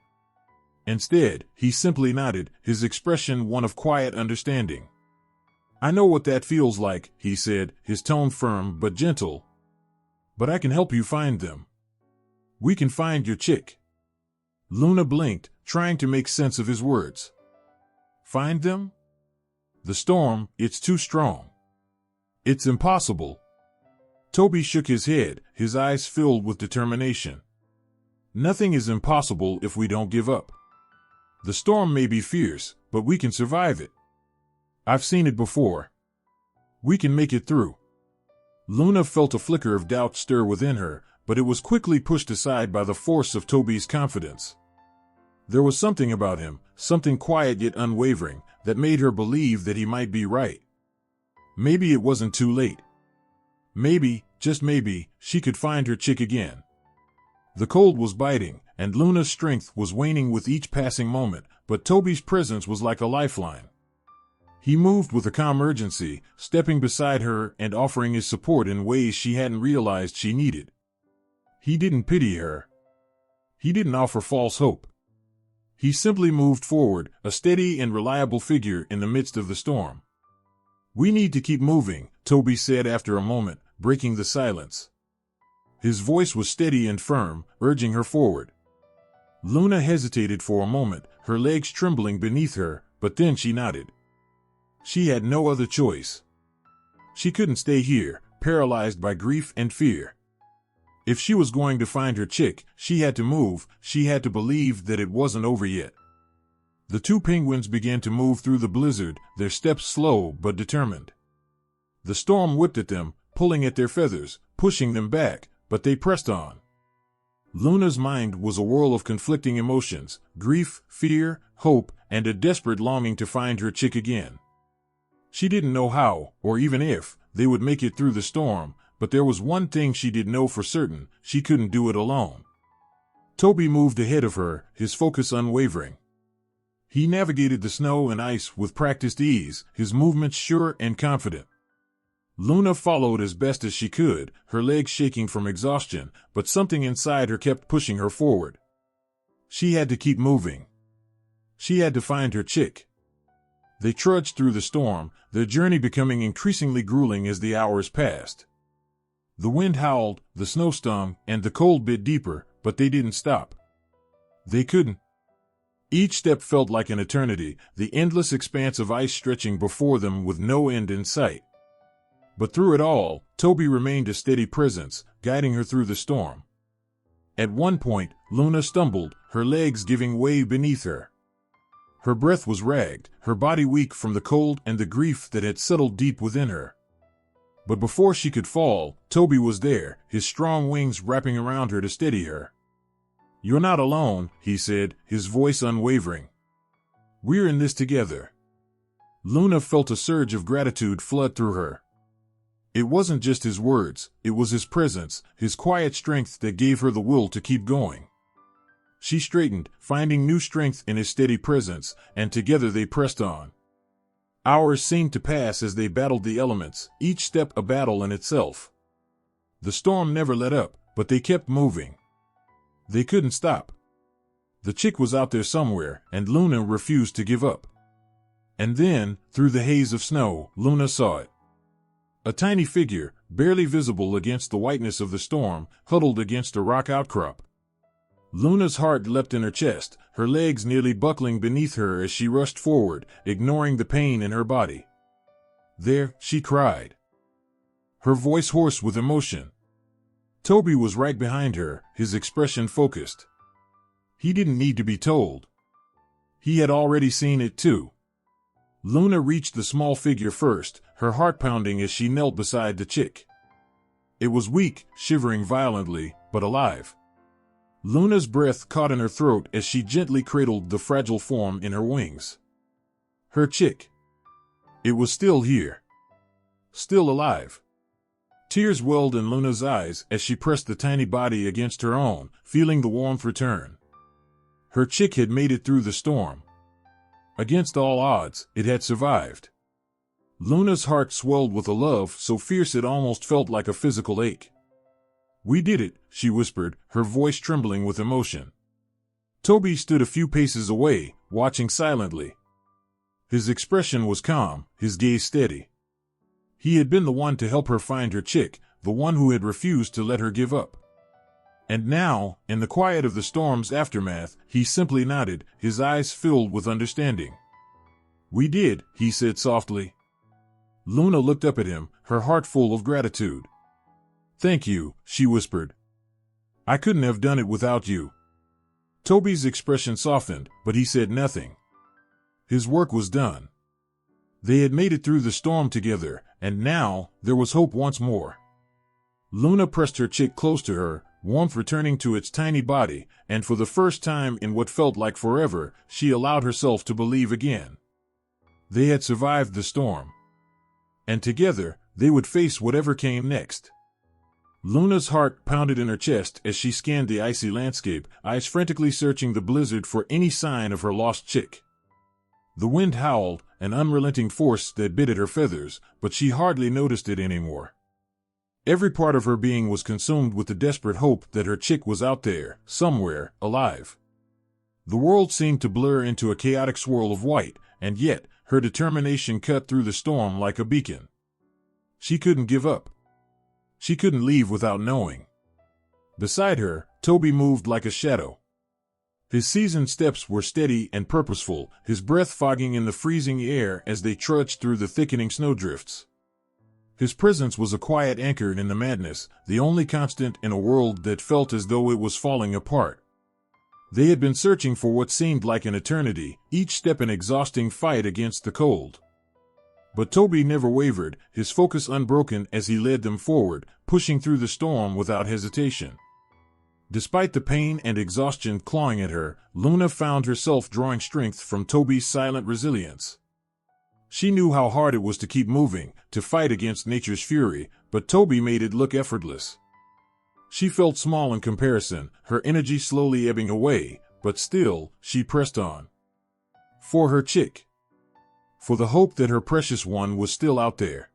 Instead, he simply nodded, his expression one of quiet understanding. "I know what that feels like," he said, his tone firm but gentle. "But I can help you find them. We can find your chick." Luna blinked, trying to make sense of his words. "Find them? The storm, it's too strong. It's impossible." Toby shook his head, his eyes filled with determination. "Nothing is impossible if we don't give up. The storm may be fierce, but we can survive it. I've seen it before. We can make it through." Luna felt a flicker of doubt stir within her, but it was quickly pushed aside by the force of Toby's confidence. There was something about him, something quiet yet unwavering, that made her believe that he might be right. Maybe it wasn't too late. Maybe, just maybe, she could find her chick again. The cold was biting, and Luna's strength was waning with each passing moment, but Toby's presence was like a lifeline. He moved with a calm urgency, stepping beside her and offering his support in ways she hadn't realized she needed. He didn't pity her. He didn't offer false hope. He simply moved forward, a steady and reliable figure in the midst of the storm. "We need to keep moving," Toby said after a moment, breaking the silence. His voice was steady and firm, urging her forward. Luna hesitated for a moment, her legs trembling beneath her, but then she nodded. She had no other choice. She couldn't stay here, paralyzed by grief and fear. If she was going to find her chick, she had to move, she had to believe that it wasn't over yet. The two penguins began to move through the blizzard, their steps slow but determined. The storm whipped at them, pulling at their feathers, pushing them back, but they pressed on. Luna's mind was a whirl of conflicting emotions, grief, fear, hope, and a desperate longing to find her chick again. She didn't know how, or even if, they would make it through the storm, but there was one thing she did know for certain: she couldn't do it alone. Toby moved ahead of her, his focus unwavering. He navigated the snow and ice with practiced ease, his movements sure and confident. Luna followed as best as she could, her legs shaking from exhaustion, but something inside her kept pushing her forward. She had to keep moving. She had to find her chick. They trudged through the storm, their journey becoming increasingly grueling as the hours passed. The wind howled, the snow stung, and the cold bit deeper, but they didn't stop. They couldn't. Each step felt like an eternity, the endless expanse of ice stretching before them with no end in sight. But through it all, Toby remained a steady presence, guiding her through the storm. At one point, Luna stumbled, her legs giving way beneath her. Her breath was ragged, her body weak from the cold and the grief that had settled deep within her. But before she could fall, Toby was there, his strong wings wrapping around her to steady her. "You're not alone," he said, his voice unwavering. "We're in this together." Luna felt a surge of gratitude flood through her. It wasn't just his words, it was his presence, his quiet strength that gave her the will to keep going. She straightened, finding new strength in his steady presence, and together they pressed on. Hours seemed to pass as they battled the elements, each step a battle in itself. The storm never let up, but they kept moving. They couldn't stop. The chick was out there somewhere, and Luna refused to give up. And then, through the haze of snow, Luna saw it. A tiny figure, barely visible against the whiteness of the storm, huddled against a rock outcrop. Luna's heart leapt in her chest, her legs nearly buckling beneath her as she rushed forward, ignoring the pain in her body. "There," she cried, her voice hoarse with emotion. Toby was right behind her, his expression focused. He didn't need to be told. He had already seen it too. Luna reached the small figure first, her heart pounding as she knelt beside the chick. It was weak, shivering violently, but alive. Luna's breath caught in her throat as she gently cradled the fragile form in her wings. Her chick. It was still here. Still alive. Tears welled in Luna's eyes as she pressed the tiny body against her own, feeling the warmth return. Her chick had made it through the storm. Against all odds, it had survived. Luna's heart swelled with a love so fierce it almost felt like a physical ache. "We did it," she whispered, her voice trembling with emotion. Toby stood a few paces away, watching silently. His expression was calm, his gaze steady. He had been the one to help her find her chick, the one who had refused to let her give up. And now, in the quiet of the storm's aftermath, he simply nodded, his eyes filled with understanding. "We did," he said softly. Luna looked up at him, her heart full of gratitude. "Thank you," she whispered. "I couldn't have done it without you." Toby's expression softened, but he said nothing. His work was done. They had made it through the storm together, and now there was hope once more. Luna pressed her chick close to her, warmth returning to its tiny body, and for the first time in what felt like forever, she allowed herself to believe again. They had survived the storm. And together, they would face whatever came next. Luna's heart pounded in her chest as she scanned the icy landscape, eyes frantically searching the blizzard for any sign of her lost chick. The wind howled, an unrelenting force that bit at her feathers, but she hardly noticed it anymore. Every part of her being was consumed with the desperate hope that her chick was out there, somewhere, alive. The world seemed to blur into a chaotic swirl of white, and yet, her determination cut through the storm like a beacon. She couldn't give up. She couldn't leave without knowing. Beside her, Toby moved like a shadow. His seasoned steps were steady and purposeful, his breath fogging in the freezing air as they trudged through the thickening snowdrifts. His presence was a quiet anchor in the madness, the only constant in a world that felt as though it was falling apart. They had been searching for what seemed like an eternity, each step an exhausting fight against the cold. But Toby never wavered, his focus unbroken as he led them forward, pushing through the storm without hesitation. Despite the pain and exhaustion clawing at her, Luna found herself drawing strength from Toby's silent resilience. She knew how hard it was to keep moving, to fight against nature's fury, but Toby made it look effortless. She felt small in comparison, her energy slowly ebbing away, but still, she pressed on. For her chick. For the hope that her precious one was still out there.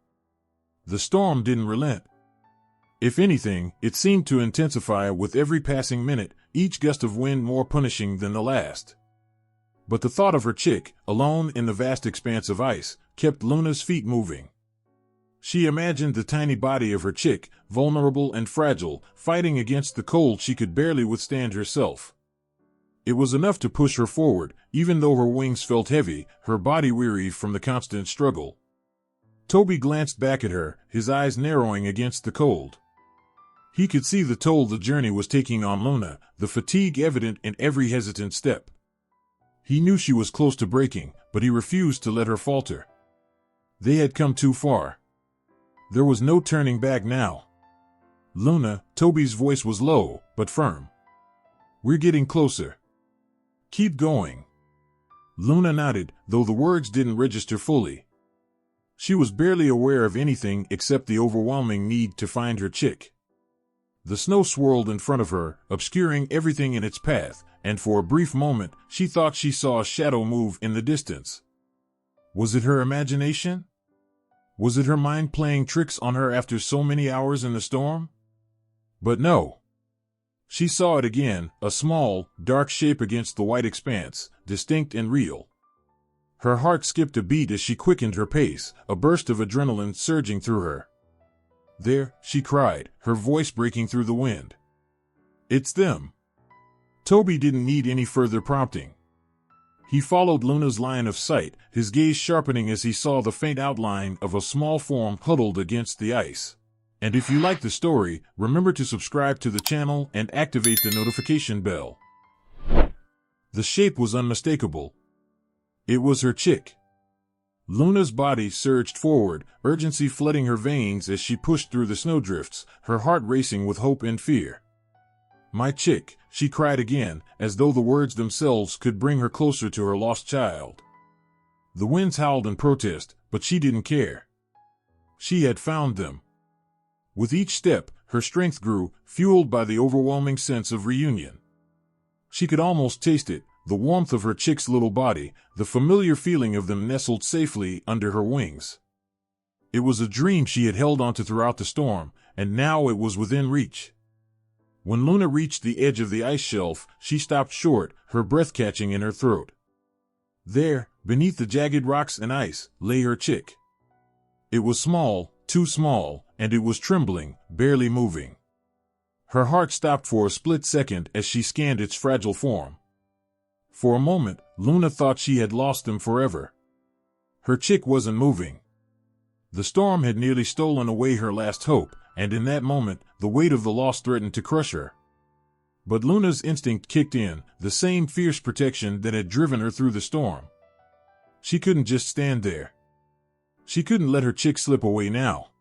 The storm didn't relent. If anything, it seemed to intensify with every passing minute, each gust of wind more punishing than the last. But the thought of her chick, alone in the vast expanse of ice, kept Luna's feet moving. She imagined the tiny body of her chick, vulnerable and fragile, fighting against the cold she could barely withstand herself. It was enough to push her forward, even though her wings felt heavy, her body weary from the constant struggle. Toby glanced back at her, his eyes narrowing against the cold. He could see the toll the journey was taking on Luna, the fatigue evident in every hesitant step. He knew she was close to breaking, but he refused to let her falter. They had come too far. There was no turning back now. "Luna," Toby's voice was low, but firm. "We're getting closer. Keep going." Luna nodded, though the words didn't register fully. She was barely aware of anything except the overwhelming need to find her chick. The snow swirled in front of her, obscuring everything in its path, and for a brief moment, she thought she saw a shadow move in the distance. Was it her imagination? Was it her mind playing tricks on her after so many hours in the storm? But no. She saw it again, a small, dark shape against the white expanse, distinct and real. Her heart skipped a beat as she quickened her pace, a burst of adrenaline surging through her. "There," she cried, her voice breaking through the wind. "It's them." Toby didn't need any further prompting. He followed Luna's line of sight, his gaze sharpening as he saw the faint outline of a small form huddled against the ice. And if you like the story, remember to subscribe to the channel and activate the notification bell. The shape was unmistakable. It was her chick. Luna's body surged forward, urgency flooding her veins as she pushed through the snowdrifts, her heart racing with hope and fear. "My chick," she cried again, as though the words themselves could bring her closer to her lost child. The winds howled in protest, but she didn't care. She had found them. With each step, her strength grew, fueled by the overwhelming sense of reunion. She could almost taste it, the warmth of her chick's little body, the familiar feeling of them nestled safely under her wings. It was a dream she had held onto throughout the storm, and now it was within reach. When Luna reached the edge of the ice shelf, she stopped short, her breath catching in her throat. There, beneath the jagged rocks and ice, lay her chick. It was small, too small, and it was trembling, barely moving. Her heart stopped for a split second as she scanned its fragile form. For a moment, Luna thought she had lost them forever. Her chick wasn't moving. The storm had nearly stolen away her last hope, and in that moment, the weight of the loss threatened to crush her. But Luna's instinct kicked in, the same fierce protection that had driven her through the storm. She couldn't just stand there. She couldn't let her chick slip away now.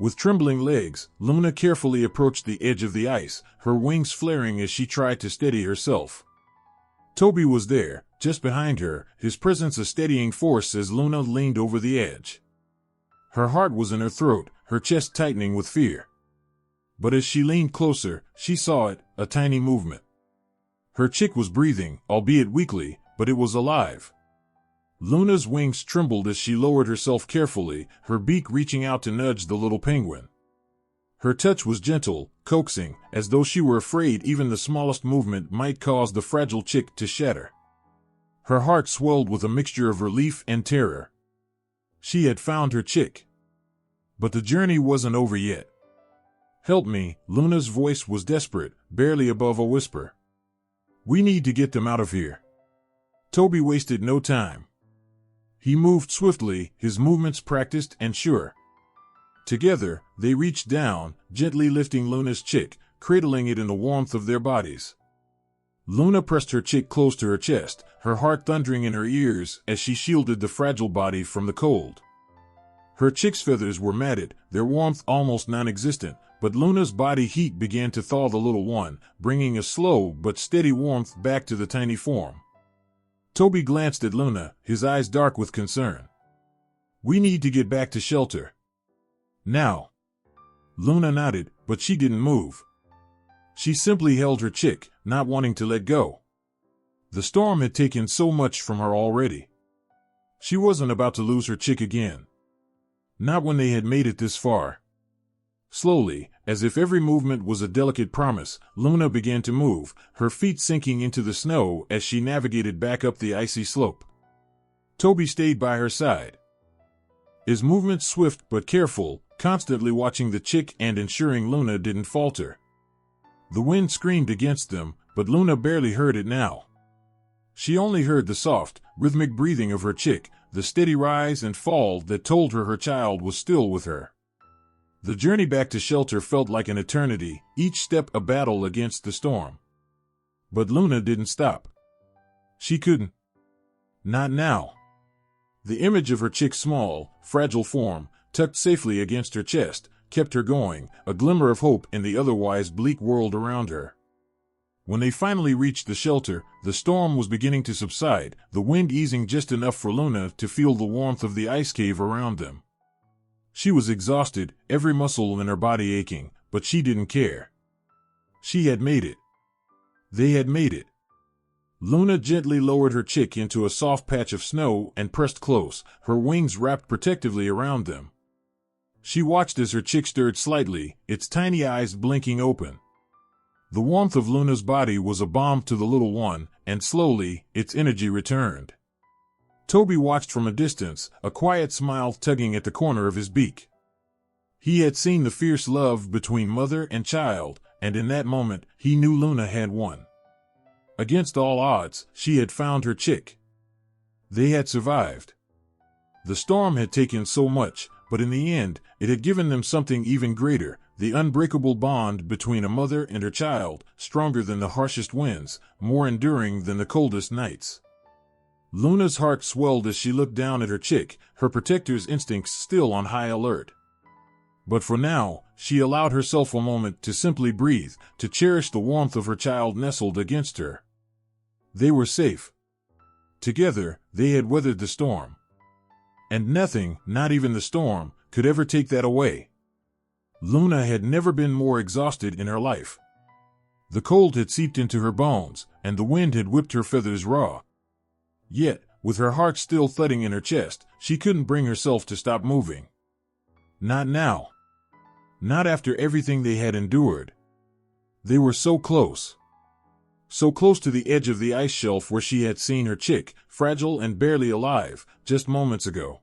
With trembling legs, Luna carefully approached the edge of the ice, her wings flaring as she tried to steady herself. Toby was there, just behind her, his presence a steadying force as Luna leaned over the edge. Her heart was in her throat, her chest tightening with fear. But as she leaned closer, she saw it, a tiny movement. Her chick was breathing, albeit weakly, but it was alive. Luna's wings trembled as she lowered herself carefully, her beak reaching out to nudge the little penguin. Her touch was gentle, coaxing, as though she were afraid even the smallest movement might cause the fragile chick to shatter. Her heart swelled with a mixture of relief and terror. She had found her chick. But the journey wasn't over yet. "Help me," Luna's voice was desperate, barely above a whisper. "We need to get them out of here." Toby wasted no time. He moved swiftly, his movements practiced and sure. Together, they reached down, gently lifting Luna's chick, cradling it in the warmth of their bodies. Luna pressed her chick close to her chest, her heart thundering in her ears as she shielded the fragile body from the cold. Her chick's feathers were matted, their warmth almost non-existent, but Luna's body heat began to thaw the little one, bringing a slow but steady warmth back to the tiny form. Toby glanced at Luna, his eyes dark with concern. "We need to get back to shelter. Now." Luna nodded, but she didn't move. She simply held her chick, not wanting to let go. The storm had taken so much from her already. She wasn't about to lose her chick again. Not when they had made it this far. Slowly, as if every movement was a delicate promise, Luna began to move, her feet sinking into the snow as she navigated back up the icy slope. Toby stayed by her side. His movements swift but careful, constantly watching the chick and ensuring Luna didn't falter. The wind screamed against them, but Luna barely heard it now. She only heard the soft, rhythmic breathing of her chick, the steady rise and fall that told her her child was still with her. The journey back to shelter felt like an eternity, each step a battle against the storm. But Luna didn't stop. She couldn't. Not now. The image of her chick's small, fragile form, tucked safely against her chest, kept her going, a glimmer of hope in the otherwise bleak world around her. When they finally reached the shelter, the storm was beginning to subside, the wind easing just enough for Luna to feel the warmth of the ice cave around them. She was exhausted, every muscle in her body aching, but she didn't care. She had made it. They had made it. Luna gently lowered her chick into a soft patch of snow and pressed close, her wings wrapped protectively around them. She watched as her chick stirred slightly, its tiny eyes blinking open. The warmth of Luna's body was a balm to the little one, and slowly, its energy returned. Toby watched from a distance, a quiet smile tugging at the corner of his beak. He had seen the fierce love between mother and child, and in that moment, he knew Luna had won. Against all odds, she had found her chick. They had survived. The storm had taken so much, but in the end, it had given them something even greater, the unbreakable bond between a mother and her child, stronger than the harshest winds, more enduring than the coldest nights. Luna's heart swelled as she looked down at her chick, her protector's instincts still on high alert. But for now, she allowed herself a moment to simply breathe, to cherish the warmth of her child nestled against her. They were safe. Together, they had weathered the storm. And nothing, not even the storm, could ever take that away. Luna had never been more exhausted in her life. The cold had seeped into her bones, and the wind had whipped her feathers raw. Yet, with her heart still thudding in her chest, she couldn't bring herself to stop moving. Not now. Not after everything they had endured. They were so close. So close to the edge of the ice shelf where she had seen her chick, fragile and barely alive, just moments ago.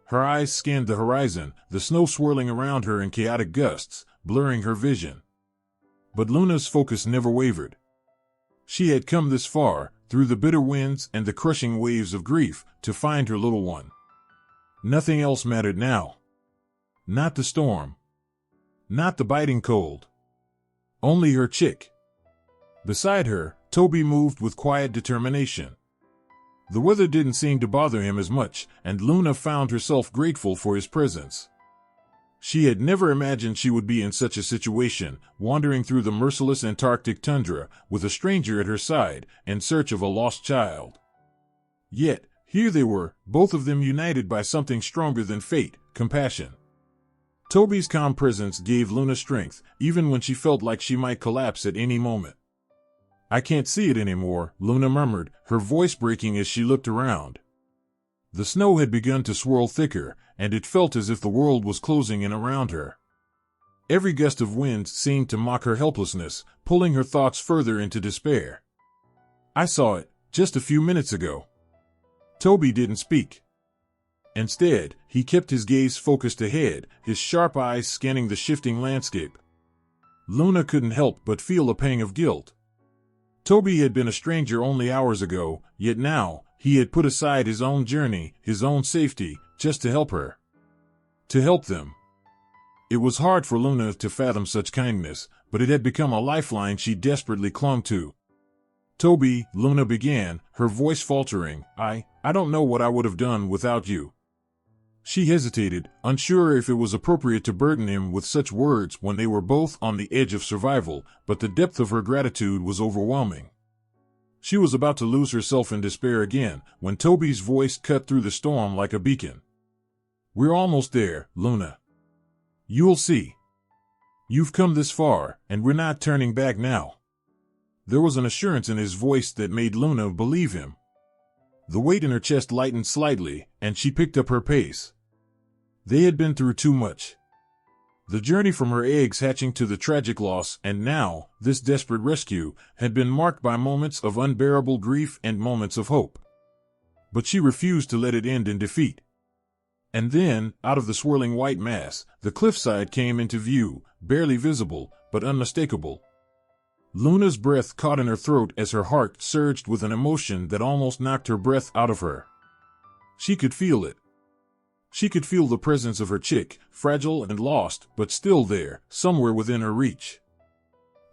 Her eyes scanned the horizon, the snow swirling around her in chaotic gusts, blurring her vision. But Luna's focus never wavered. She had come this far, through the bitter winds and the crushing waves of grief, to find her little one. Nothing else mattered now. Not the storm. Not the biting cold. Only her chick. Beside her, Toby moved with quiet determination. The weather didn't seem to bother him as much, and Luna found herself grateful for his presence. She had never imagined she would be in such a situation, wandering through the merciless Antarctic tundra, with a stranger at her side, in search of a lost child. Yet, here they were, both of them united by something stronger than fate, compassion. Toby's calm presence gave Luna strength, even when she felt like she might collapse at any moment. "I can't see it anymore," Luna murmured, her voice breaking as she looked around. The snow had begun to swirl thicker, and it felt as if the world was closing in around her. Every gust of wind seemed to mock her helplessness, pulling her thoughts further into despair. "I saw it, just a few minutes ago." Toby didn't speak. Instead, he kept his gaze focused ahead, his sharp eyes scanning the shifting landscape. Luna couldn't help but feel a pang of guilt. Toby had been a stranger only hours ago, yet now, he had put aside his own journey, his own safety, just to help her. To help them. It was hard for Luna to fathom such kindness, but it had become a lifeline she desperately clung to. "Toby," Luna began, her voice faltering, I don't know what I would have done without you." She hesitated, unsure if it was appropriate to burden him with such words when they were both on the edge of survival, but the depth of her gratitude was overwhelming. She was about to lose herself in despair again, when Toby's voice cut through the storm like a beacon. "We're almost there, Luna. You'll see. You've come this far, and we're not turning back now." There was an assurance in his voice that made Luna believe him. The weight in her chest lightened slightly, and she picked up her pace. They had been through too much. The journey from her eggs hatching to the tragic loss, and now, this desperate rescue, had been marked by moments of unbearable grief and moments of hope. But she refused to let it end in defeat. And then, out of the swirling white mass, the cliffside came into view, barely visible, but unmistakable. Luna's breath caught in her throat as her heart surged with an emotion that almost knocked her breath out of her. She could feel it. She could feel the presence of her chick, fragile and lost, but still there, somewhere within her reach.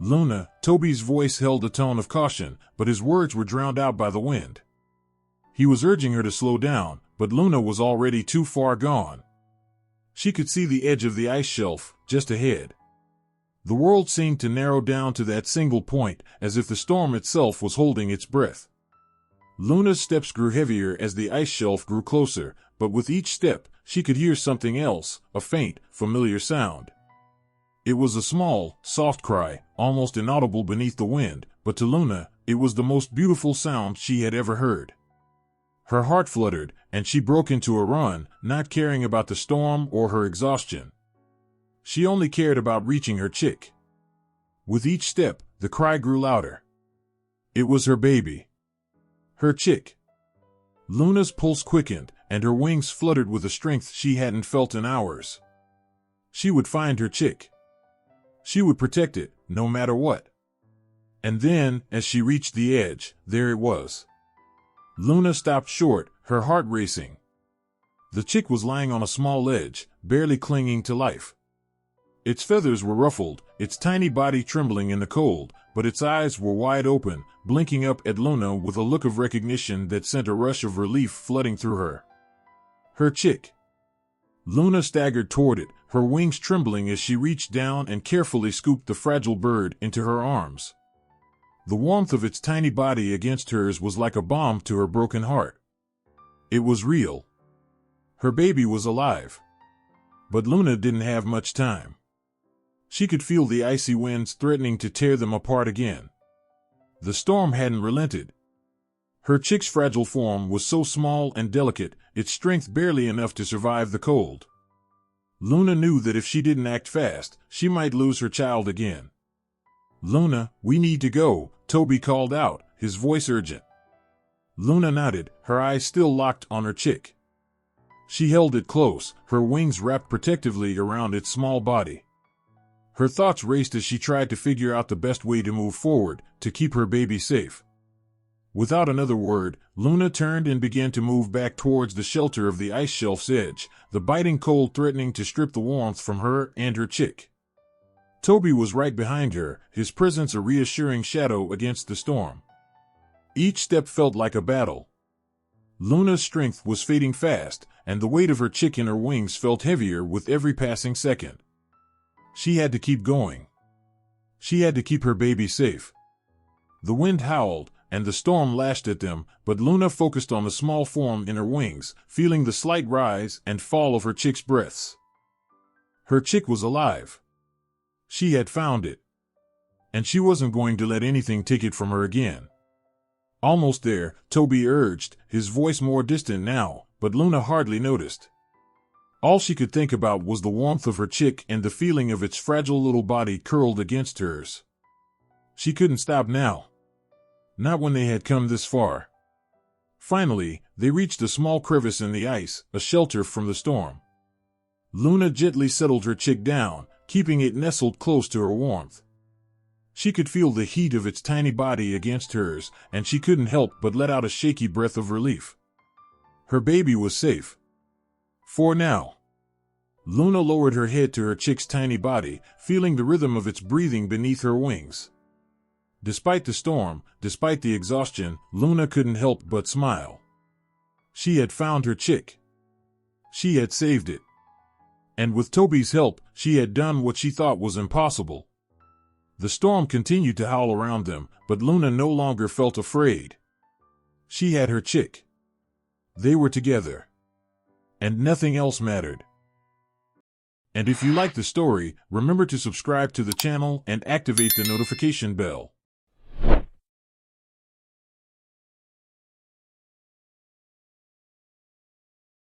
"Luna," Toby's voice held a tone of caution, but his words were drowned out by the wind. He was urging her to slow down, but Luna was already too far gone. She could see the edge of the ice shelf, just ahead. The world seemed to narrow down to that single point, as if the storm itself was holding its breath. Luna's steps grew heavier as the ice shelf grew closer, but with each step, she could hear something else, a faint, familiar sound. It was a small, soft cry, almost inaudible beneath the wind, but to Luna, it was the most beautiful sound she had ever heard. Her heart fluttered, and she broke into a run, not caring about the storm or her exhaustion. She only cared about reaching her chick. With each step, the cry grew louder. It was her baby. Her chick. Luna's pulse quickened, and her wings fluttered with a strength she hadn't felt in hours. She would find her chick. She would protect it, no matter what. And then, as she reached the edge, there it was. Luna stopped short, her heart racing. The chick was lying on a small ledge, barely clinging to life. Its feathers were ruffled, its tiny body trembling in the cold, but its eyes were wide open, blinking up at Luna with a look of recognition that sent a rush of relief flooding through her. Her chick. Luna staggered toward it, her wings trembling as she reached down and carefully scooped the fragile bird into her arms. The warmth of its tiny body against hers was like a balm to her broken heart. It was real. Her baby was alive. But Luna didn't have much time. She could feel the icy winds threatening to tear them apart again. The storm hadn't relented. Her chick's fragile form was so small and delicate, its strength barely enough to survive the cold. Luna knew that if she didn't act fast, she might lose her child again. "Luna, we need to go," Toby called out, his voice urgent. Luna nodded, her eyes still locked on her chick. She held it close, her wings wrapped protectively around its small body. Her thoughts raced as she tried to figure out the best way to move forward, to keep her baby safe. Without another word, Luna turned and began to move back towards the shelter of the ice shelf's edge, the biting cold threatening to strip the warmth from her and her chick. Toby was right behind her, his presence a reassuring shadow against the storm. Each step felt like a battle. Luna's strength was fading fast, and the weight of her chick in her wings felt heavier with every passing second. She had to keep going. She had to keep her baby safe. The wind howled, and the storm lashed at them, but Luna focused on the small form in her wings, feeling the slight rise and fall of her chick's breaths. Her chick was alive. She had found it. And she wasn't going to let anything take it from her again. Almost there, Toby urged, his voice more distant now, but Luna hardly noticed. All she could think about was the warmth of her chick and the feeling of its fragile little body curled against hers. She couldn't stop now. Not when they had come this far. Finally, they reached a small crevice in the ice, a shelter from the storm. Luna gently settled her chick down, keeping it nestled close to her warmth. She could feel the heat of its tiny body against hers, and she couldn't help but let out a shaky breath of relief. Her baby was safe. For now. Luna lowered her head to her chick's tiny body, feeling the rhythm of its breathing beneath her wings. Despite the storm, despite the exhaustion, Luna couldn't help but smile. She had found her chick. She had saved it. And with Toby's help, she had done what she thought was impossible. The storm continued to howl around them, but Luna no longer felt afraid. She had her chick. They were together. And nothing else mattered. And if you like the story, remember to subscribe to the channel and activate the notification bell.